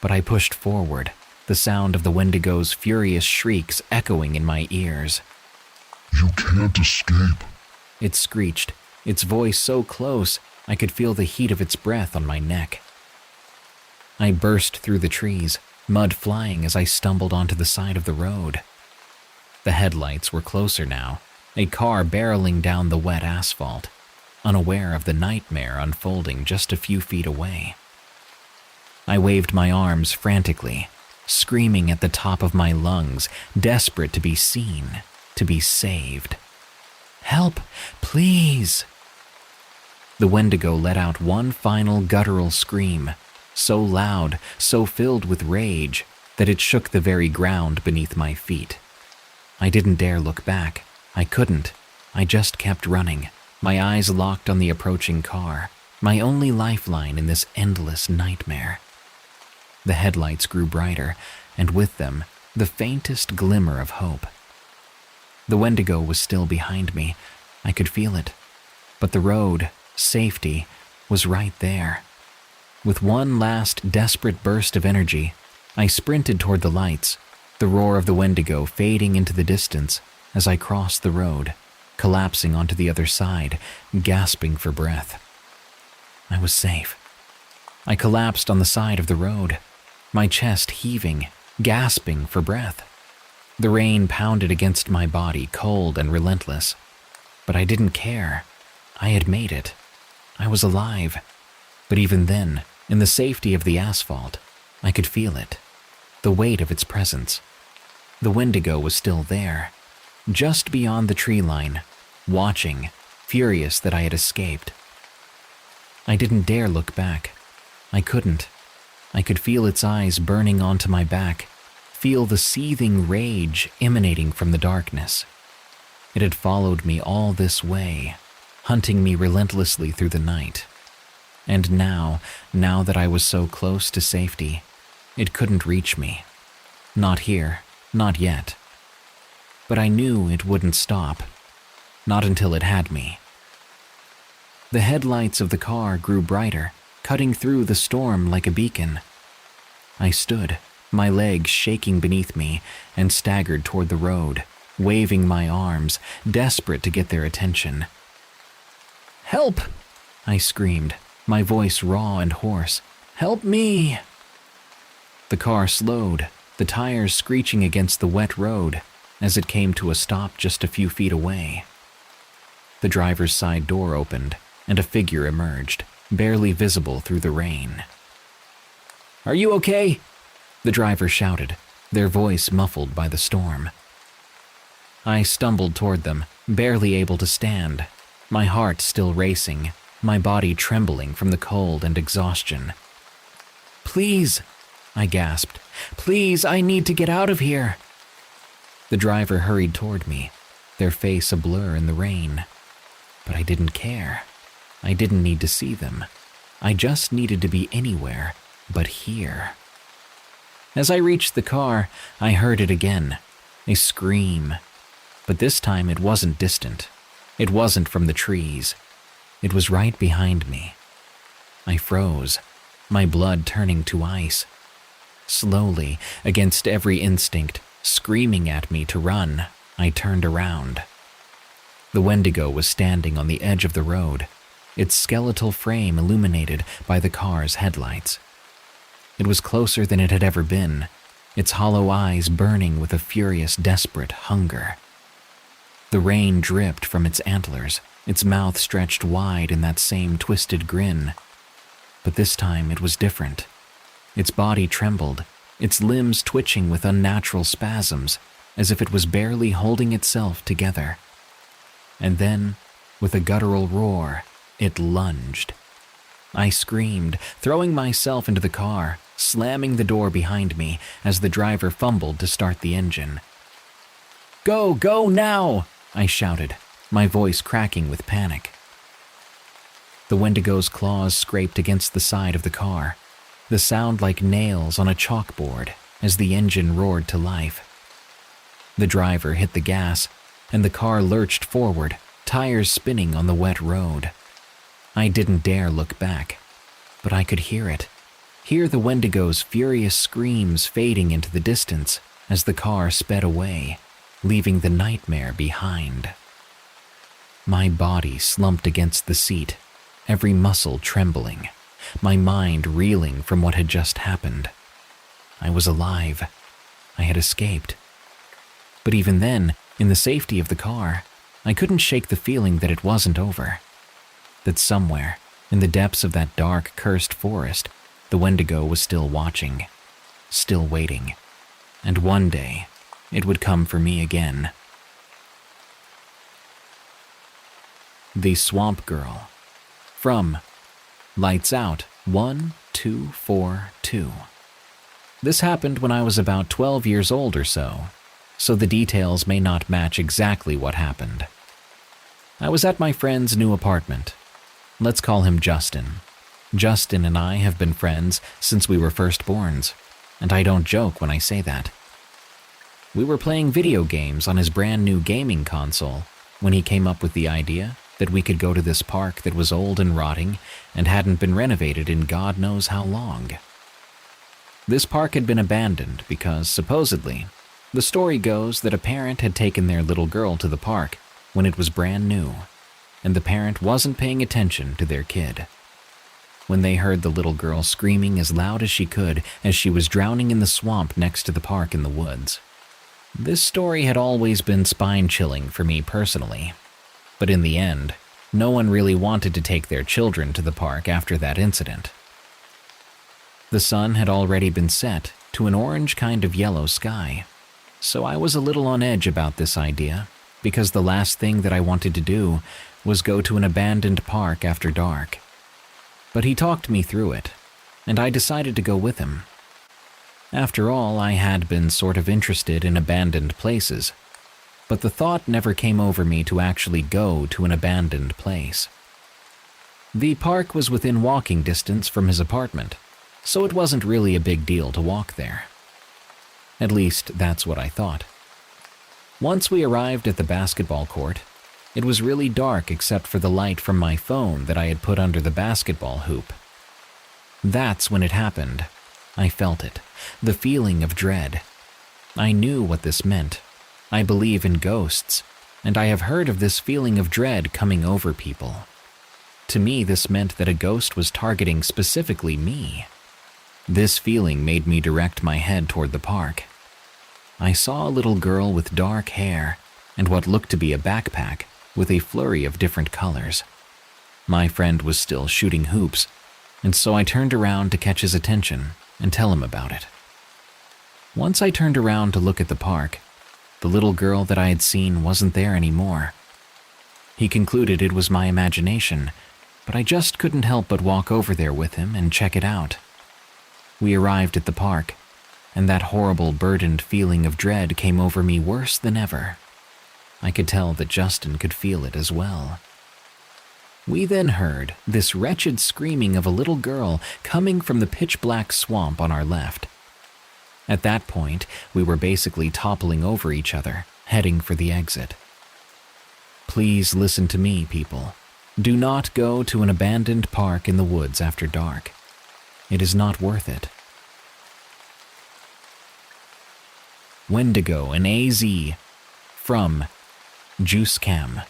Speaker 1: But I pushed forward, the sound of the Wendigo's furious shrieks echoing in my ears.
Speaker 2: "You can't escape."
Speaker 1: It screeched, its voice so close I could feel the heat of its breath on my neck. I burst through the trees, mud flying as I stumbled onto the side of the road. The headlights were closer now, a car barreling down the wet asphalt, unaware of the nightmare unfolding just a few feet away. I waved my arms frantically, screaming at the top of my lungs, desperate to be seen, to be saved. "Help, please!" The Wendigo let out one final guttural scream, so loud, so filled with rage, that it shook the very ground beneath my feet. I didn't dare look back. I couldn't. I just kept running, my eyes locked on the approaching car, my only lifeline in this endless nightmare. The headlights grew brighter, and with them, the faintest glimmer of hope. The Wendigo was still behind me. I could feel it. But the road, safety, was right there. With one last desperate burst of energy, I sprinted toward the lights, the roar of the Wendigo fading into the distance as I crossed the road, collapsing onto the other side, gasping for breath. I was safe. I collapsed on the side of the road, my chest heaving, gasping for breath. The rain pounded against my body, cold and relentless. But I didn't care. I had made it. I was alive. But even then, in the safety of the asphalt, I could feel it, the weight of its presence. The Wendigo was still there, just beyond the tree line, watching, furious that I had escaped. I didn't dare look back. I couldn't. I could feel its eyes burning onto my back, feel the seething rage emanating from the darkness. It had followed me all this way, hunting me relentlessly through the night. And now that I was so close to safety, it couldn't reach me. Not here, not yet. But I knew it wouldn't stop, not until it had me. The headlights of the car grew brighter, cutting through the storm like a beacon. I stood, my legs shaking beneath me, and staggered toward the road, waving my arms, desperate to get their attention. "Help!" I screamed, my voice raw and hoarse. "Help me!" The car slowed, the tires screeching against the wet road as it came to a stop just a few feet away. The driver's side door opened, and a figure emerged, barely visible through the rain. "Are you okay?" the driver shouted, their voice muffled by the storm. I stumbled toward them, barely able to stand, my heart still racing, my body trembling from the cold and exhaustion. "Please," I gasped. "Please, I need to get out of here." The driver hurried toward me, their face a blur in the rain. But I didn't care. I didn't need to see them. I just needed to be anywhere but here. As I reached the car, I heard it again, a scream. But this time it wasn't distant. It wasn't from the trees. It was right behind me. I froze, my blood turning to ice. Slowly, against every instinct, screaming at me to run, I turned around. The Wendigo was standing on the edge of the road, its skeletal frame illuminated by the car's headlights. It was closer than it had ever been, its hollow eyes burning with a furious, desperate hunger. The rain dripped from its antlers, its mouth stretched wide in that same twisted grin. But this time it was different. Its body trembled, its limbs twitching with unnatural spasms, as if it was barely holding itself together. And then, with a guttural roar, it lunged. I screamed, throwing myself into the car, slamming the door behind me as the driver fumbled to start the engine. "Go, go now!" I shouted, my voice cracking with panic. The Wendigo's claws scraped against the side of the car, the sound like nails on a chalkboard as the engine roared to life. The driver hit the gas, and the car lurched forward, tires spinning on the wet road. I didn't dare look back, but I could hear the Wendigo's furious screams fading into the distance as the car sped away, leaving the nightmare behind. My body slumped against the seat, every muscle trembling, my mind reeling from what had just happened. I was alive. I had escaped. But even then, in the safety of the car, I couldn't shake the feeling that it wasn't over. That somewhere, in the depths of that dark, cursed forest, the Wendigo was still watching, still waiting, and one day, it would come for me again. The Swamp Girl. From Lights Out 1242. This happened when I was about 12 years old or so the details may not match exactly what happened. I was at my friend's new apartment. Let's call him Justin. Justin and I have been friends since we were firstborns, and I don't joke when I say that. We were playing video games on his brand new gaming console when he came up with the idea that we could go to this park that was old and rotting and hadn't been renovated in God knows how long. This park had been abandoned because, supposedly, the story goes that a parent had taken their little girl to the park when it was brand new, and the parent wasn't paying attention to their kid. When they heard the little girl screaming as loud as she could as she was drowning in the swamp next to the park in the woods. This story had always been spine-chilling for me personally, but in the end, no one really wanted to take their children to the park after that incident. The sun had already been set to an orange kind of yellow sky, so I was a little on edge about this idea because the last thing that I wanted to do was go to an abandoned park after dark. But he talked me through it, and I decided to go with him. After all, I had been sort of interested in abandoned places, but the thought never came over me to actually go to an abandoned place. The park was within walking distance from his apartment, so it wasn't really a big deal to walk there. At least, that's what I thought. Once we arrived at the basketball court, it was really dark except for the light from my phone that I had put under the basketball hoop. That's when it happened. I felt it, the feeling of dread. I knew what this meant. I believe in ghosts, and I have heard of this feeling of dread coming over people. To me, this meant that a ghost was targeting specifically me. This feeling made me direct my head toward the park. I saw a little girl with dark hair and what looked to be a backpack with a flurry of different colors. My friend was still shooting hoops, and so I turned around to catch his attention and tell him about it. Once I turned around to look at the park, the little girl that I had seen wasn't there anymore. He concluded it was my imagination, but I just couldn't help but walk over there with him and check it out. We arrived at the park, and that horrible burdened feeling of dread came over me worse than ever. I could tell that Justin could feel it as well. We then heard this wretched screaming of a little girl coming from the pitch-black swamp on our left. At that point, we were basically toppling over each other, heading for the exit. Please listen to me, people. Do not go to an abandoned park in the woods after dark. It is not worth it. Wendigo and AZ from Juice Cam.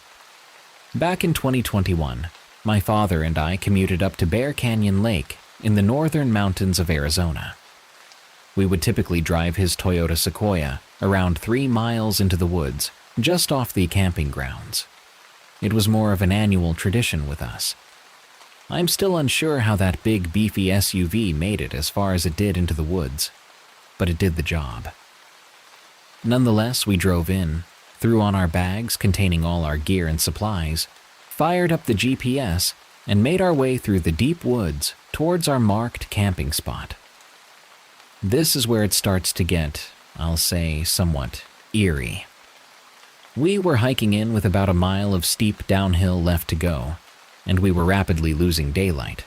Speaker 1: Back in 2021, my father and I commuted up to Bear Canyon Lake in the northern mountains of Arizona. We would typically drive his Toyota Sequoia around 3 miles into the woods, just off the camping grounds. It was more of an annual tradition with us. I'm still unsure how that big beefy SUV made it as far as it did into the woods, but it did the job. Nonetheless, we drove in, threw on our bags containing all our gear and supplies, fired up the GPS, and made our way through the deep woods towards our marked camping spot. This is where it starts to get, I'll say, somewhat eerie. We were hiking in with about a mile of steep downhill left to go, and we were rapidly losing daylight.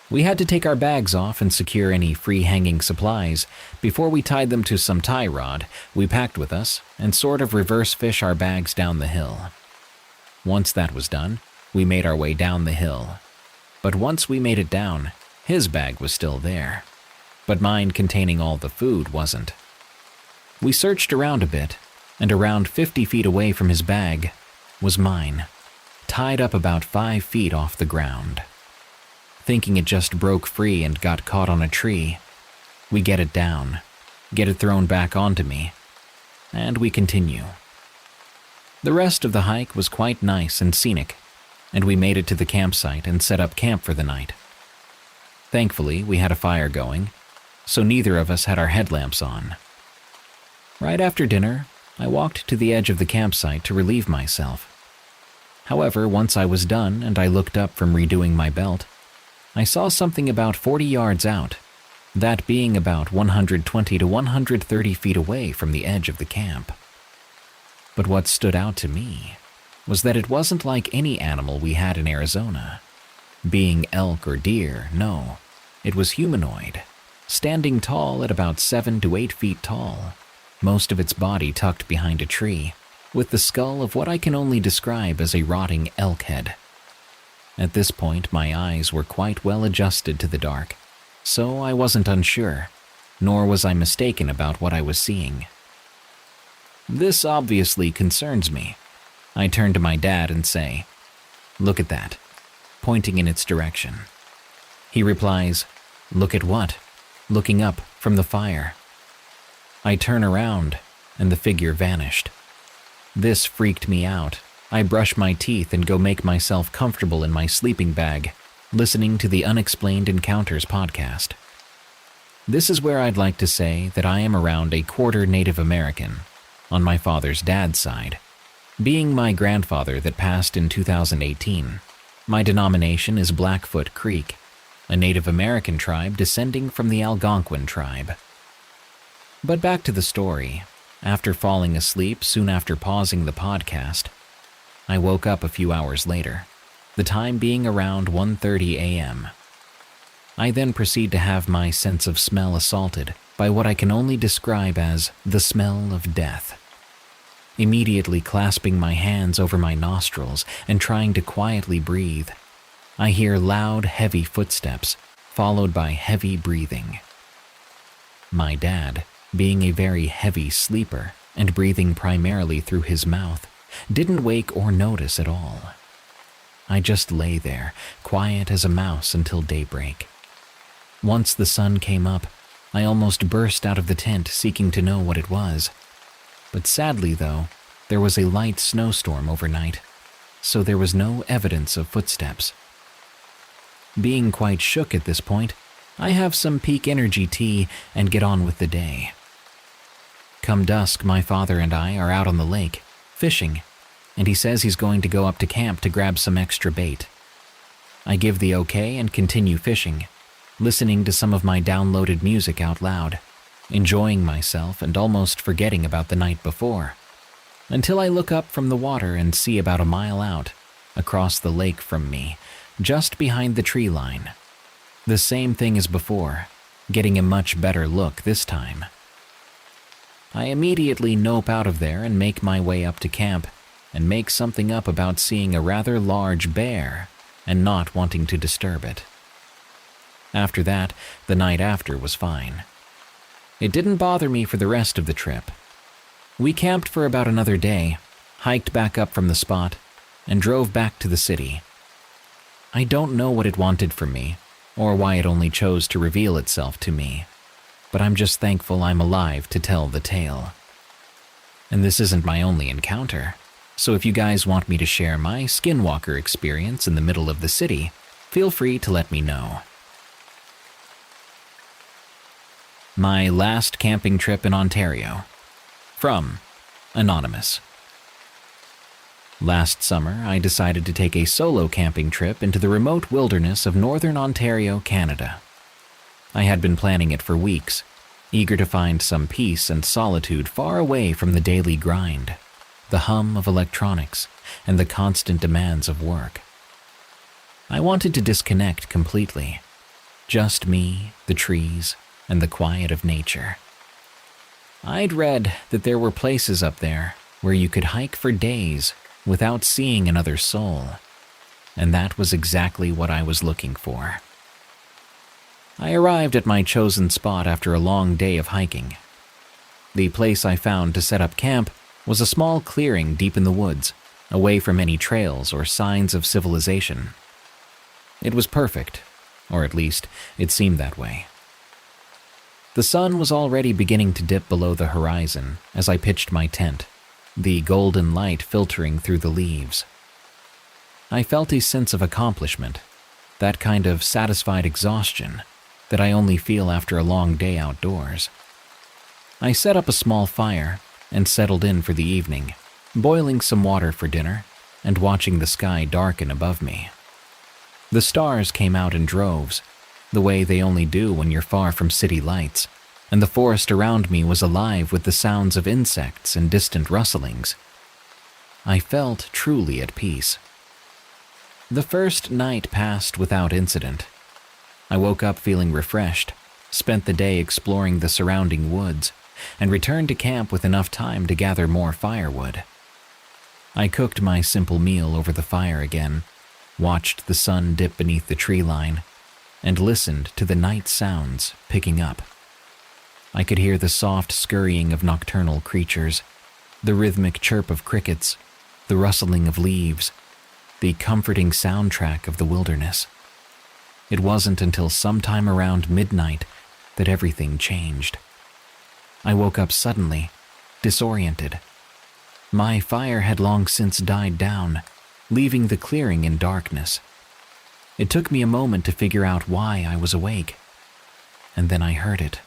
Speaker 1: We had to take our bags off and secure any free-hanging supplies before we tied them to some tie rod we packed with us and sort of reverse fish our bags down the hill. Once that was done, we made our way down the hill. But once we made it down, his bag was still there, but mine containing all the food wasn't. We searched around a bit, and around 50 feet away from his bag was mine, tied up about 5 feet off the ground. Thinking it just broke free and got caught on a tree, we get it down, get it thrown back onto me, and we continue. The rest of the hike was quite nice and scenic, and we made it to the campsite and set up camp for the night. Thankfully, we had a fire going, so neither of us had our headlamps on. Right after dinner, I walked to the edge of the campsite to relieve myself. However, once I was done and I looked up from redoing my belt, I saw something about 40 yards out, that being about 120 to 130 feet away from the edge of the camp. But what stood out to me was that it wasn't like any animal we had in Arizona. Being elk or deer, no, it was humanoid, standing tall at about 7 to 8 feet tall, most of its body tucked behind a tree, with the skull of what I can only describe as a rotting elk head. At this point, my eyes were quite well adjusted to the dark, so I wasn't unsure, nor was I mistaken about what I was seeing. This obviously concerns me. I turn to my dad and say, "Look at that," pointing in its direction. He replies, "Look at what?" looking up from the fire. I turn around, and the figure vanished. This freaked me out. I brush my teeth and go make myself comfortable in my sleeping bag, listening to the Unexplained Encounters podcast. This is where I'd like to say that I am around a quarter Native American, on my father's dad's side. Being my grandfather that passed in 2018, my denomination is Blackfoot Creek, a Native American tribe descending from the Algonquin tribe. But back to the story. After falling asleep soon after pausing the podcast, I woke up a few hours later, the time being around 1:30 a.m. I then proceed to have my sense of smell assaulted by what I can only describe as the smell of death. Immediately clasping my hands over my nostrils and trying to quietly breathe, I hear loud, heavy footsteps, followed by heavy breathing. My dad, being a very heavy sleeper and breathing primarily through his mouth, didn't wake or notice at all. I just lay there, quiet as a mouse until daybreak. Once the sun came up, I almost burst out of the tent seeking to know what it was. But sadly, though, there was a light snowstorm overnight, so there was no evidence of footsteps. Being quite shook at this point, I have some peak energy tea and get on with the day. Come dusk, my father and I are out on the lake, fishing, and he says he's going to go up to camp to grab some extra bait. I give the okay and continue fishing, listening to some of my downloaded music out loud, enjoying myself and almost forgetting about the night before, until I look up from the water and see about a mile out, across the lake from me, just behind the tree line. The same thing as before, getting a much better look this time. I immediately nope out of there and make my way up to camp and make something up about seeing a rather large bear and not wanting to disturb it. After that, the night after was fine. It didn't bother me for the rest of the trip. We camped for about another day, hiked back up from the spot, and drove back to the city. I don't know what it wanted from me, or why it only chose to reveal itself to me, but I'm just thankful I'm alive to tell the tale. And this isn't my only encounter, so if you guys want me to share my skinwalker experience in the middle of the city, feel free to let me know. My last camping trip in Ontario. From Anonymous. Last summer, I decided to take a solo camping trip into the remote wilderness of northern Ontario, Canada. I had been planning it for weeks, eager to find some peace and solitude far away from the daily grind, the hum of electronics, and the constant demands of work. I wanted to disconnect completely. Just me, the trees, and the quiet of nature. I'd read that there were places up there where you could hike for days without seeing another soul, and that was exactly what I was looking for. I arrived at my chosen spot after a long day of hiking. The place I found to set up camp was a small clearing deep in the woods, away from any trails or signs of civilization. It was perfect, or at least it seemed that way. The sun was already beginning to dip below the horizon as I pitched my tent, the golden light filtering through the leaves. I felt a sense of accomplishment, that kind of satisfied exhaustion that I only feel after a long day outdoors. I set up a small fire and settled in for the evening, boiling some water for dinner and watching the sky darken above me. The stars came out in droves, the way they only do when you're far from city lights, and the forest around me was alive with the sounds of insects and distant rustlings. I felt truly at peace. The first night passed without incident. I woke up feeling refreshed, spent the day exploring the surrounding woods, and returned to camp with enough time to gather more firewood. I cooked my simple meal over the fire again, watched the sun dip beneath the tree line, and listened to the night sounds picking up. I could hear the soft scurrying of nocturnal creatures, the rhythmic chirp of crickets, the rustling of leaves, the comforting soundtrack of the wilderness. It wasn't until sometime around midnight that everything changed. I woke up suddenly, disoriented. My fire had long since died down, leaving the clearing in darkness. It took me a moment to figure out why I was awake. And then I heard it.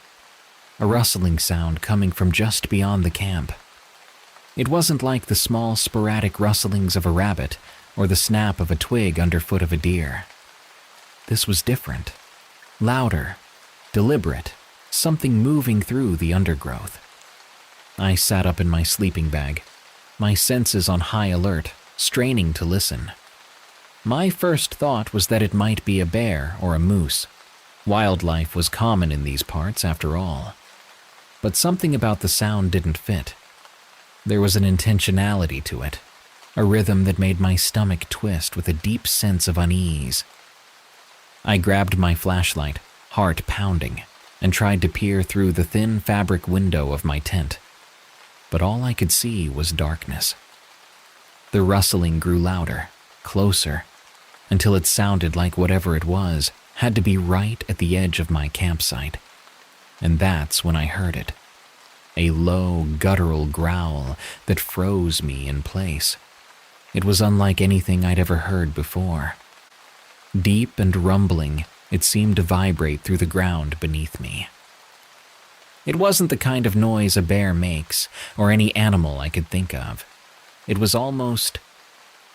Speaker 1: A rustling sound coming from just beyond the camp. It wasn't like the small sporadic rustlings of a rabbit or the snap of a twig underfoot of a deer. This was different, louder, deliberate, something moving through the undergrowth. I sat up in my sleeping bag, my senses on high alert, straining to listen. My first thought was that it might be a bear or a moose. Wildlife was common in these parts, after all. But something about the sound didn't fit. There was an intentionality to it, a rhythm that made my stomach twist with a deep sense of unease. I grabbed my flashlight, heart pounding, and tried to peer through the thin fabric window of my tent. But all I could see was darkness. The rustling grew louder, closer, until it sounded like whatever it was had to be right at the edge of my campsite. And that's when I heard it. A low, guttural growl that froze me in place. It was unlike anything I'd ever heard before. Deep and rumbling, it seemed to vibrate through the ground beneath me. It wasn't the kind of noise a bear makes, or any animal I could think of. It was almost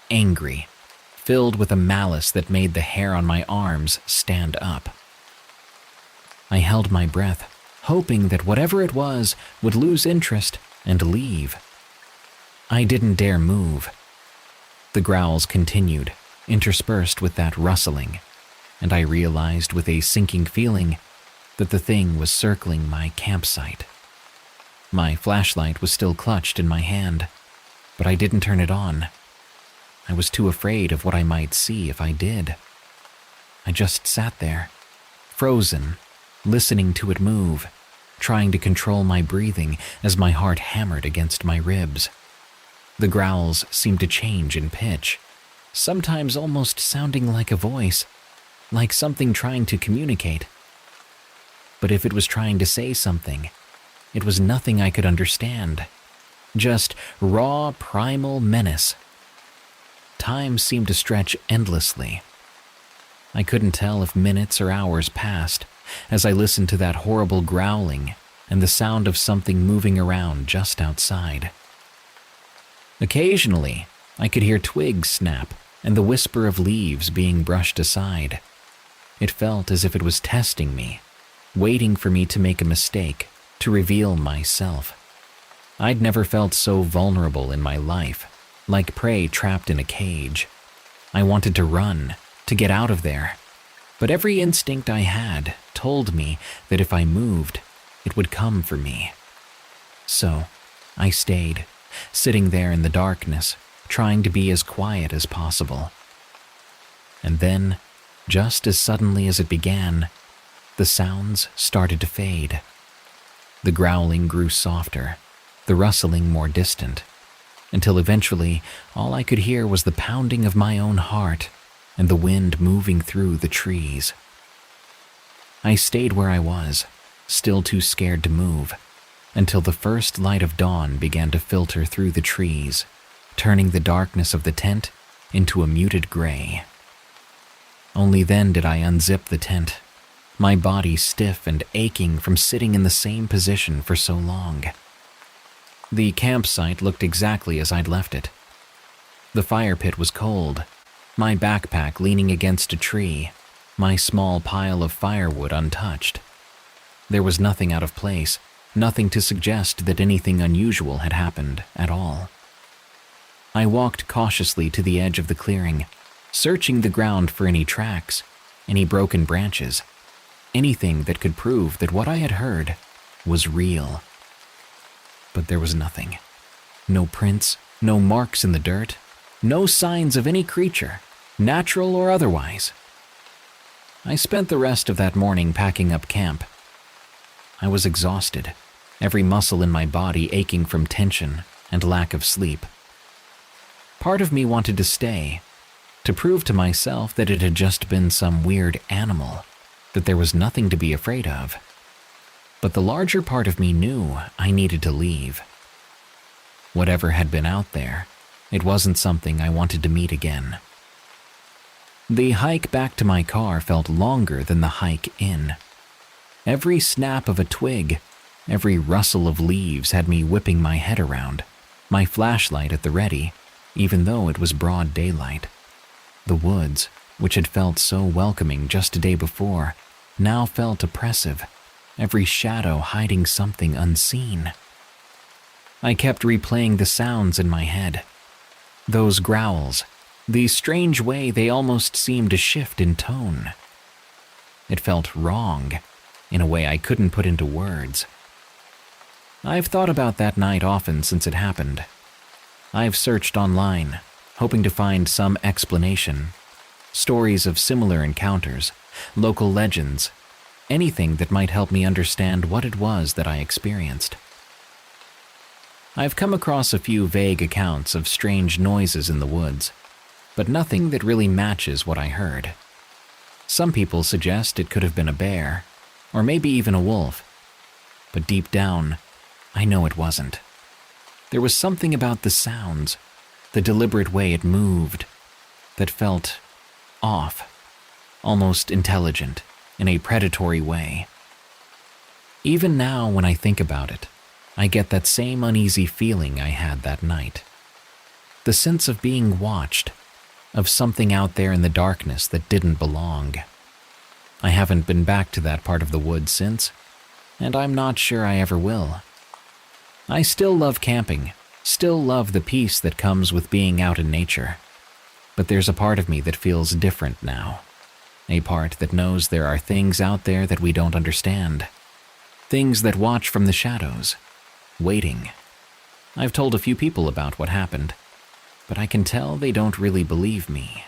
Speaker 1: angry, filled with a malice that made the hair on my arms stand up. I held my breath, hoping that whatever it was would lose interest and leave. I didn't dare move. The growls continued, interspersed with that rustling, and I realized with a sinking feeling that the thing was circling my campsite. My flashlight was still clutched in my hand, but I didn't turn it on. I was too afraid of what I might see if I did. I just sat there, frozen, listening to it move, trying to control my breathing as my heart hammered against my ribs. The growls seemed to change in pitch, sometimes almost sounding like a voice, like something trying to communicate. But if it was trying to say something, it was nothing I could understand. Just raw, primal menace. Time seemed to stretch endlessly. I couldn't tell if minutes or hours passed as I listened to that horrible growling and the sound of something moving around just outside. Occasionally, I could hear twigs snap and the whisper of leaves being brushed aside. It felt as if it was testing me, waiting for me to make a mistake, to reveal myself. I'd never felt so vulnerable in my life, like prey trapped in a cage. I wanted to run, to get out of there, but every instinct I had told me that if I moved, it would come for me. So, I stayed, sitting there in the darkness, trying to be as quiet as possible. And then, just as suddenly as it began, the sounds started to fade. The growling grew softer, the rustling more distant, until eventually all I could hear was the pounding of my own heart and the wind moving through the trees. I stayed where I was, still too scared to move, until the first light of dawn began to filter through the trees, turning the darkness of the tent into a muted gray. Only then did I unzip the tent, my body stiff and aching from sitting in the same position for so long. The campsite looked exactly as I'd left it. The fire pit was cold, my backpack leaning against a tree, my small pile of firewood untouched. There was nothing out of place, nothing to suggest that anything unusual had happened at all. I walked cautiously to the edge of the clearing, searching the ground for any tracks, any broken branches, anything that could prove that what I had heard was real. But there was nothing. No prints, no marks in the dirt, no signs of any creature, natural or otherwise. I spent the rest of that morning packing up camp. I was exhausted, every muscle in my body aching from tension and lack of sleep. Part of me wanted to stay, to prove to myself that it had just been some weird animal, that there was nothing to be afraid of. But the larger part of me knew I needed to leave. Whatever had been out there, it wasn't something I wanted to meet again. The hike back to my car felt longer than the hike in. Every snap of a twig, every rustle of leaves had me whipping my head around, my flashlight at the ready, even though it was broad daylight. The woods, which had felt so welcoming just a day before, now felt oppressive, every shadow hiding something unseen. I kept replaying the sounds in my head. Those growls, the strange way they almost seemed to shift in tone. It felt wrong, in a way I couldn't put into words. I've thought about that night often since it happened. I've searched online, hoping to find some explanation. Stories of similar encounters, local legends, anything that might help me understand what it was that I experienced. I've come across a few vague accounts of strange noises in the woods, but nothing that really matches what I heard. Some people suggest it could have been a bear, or maybe even a wolf, but deep down, I know it wasn't. There was something about the sounds, the deliberate way it moved, that felt off, almost intelligent, in a predatory way. Even now, when I think about it, I get that same uneasy feeling I had that night. The sense of being watched, of something out there in the darkness that didn't belong. I haven't been back to that part of the woods since, and I'm not sure I ever will. I still love camping, still love the peace that comes with being out in nature. But there's a part of me that feels different now. A part that knows there are things out there that we don't understand. Things that watch from the shadows, waiting. I've told a few people about what happened, but I can tell they don't really believe me.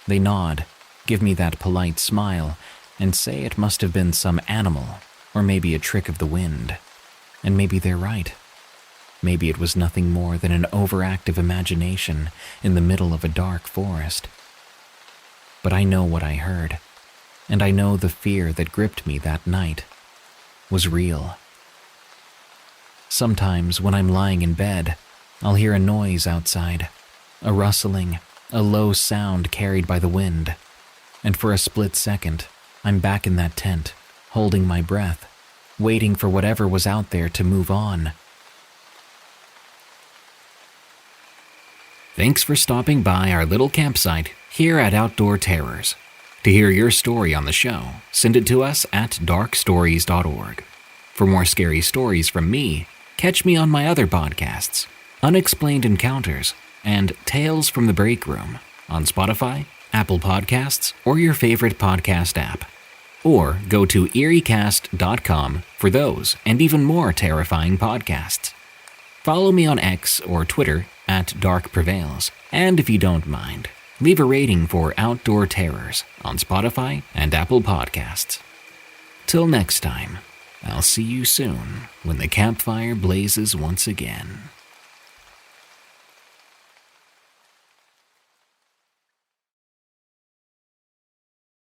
Speaker 1: They nod, give me that polite smile, and say it must have been some animal, or maybe a trick of the wind. And maybe they're right. Maybe it was nothing more than an overactive imagination in the middle of a dark forest. But I know what I heard, and I know the fear that gripped me that night was real. Sometimes when I'm lying in bed, I'll hear a noise outside, a rustling, a low sound carried by the wind, and for a split second, I'm back in that tent, holding my breath, waiting for whatever was out there to move on. Thanks for stopping by our little campsite here at Outdoor Terrors. To hear your story on the show, send it to us at darkstories.org. For more scary stories from me, catch me on my other podcasts, Unexplained Encounters and Tales from the Break Room, on Spotify, Apple Podcasts, or your favorite podcast app. Or go to eeriecast.com for those and even more terrifying podcasts. Follow me on X or Twitter at Prevails, and if you don't mind, leave a rating for Outdoor Terrors on Spotify and Apple Podcasts. Till next time, I'll see you soon when the campfire blazes once again.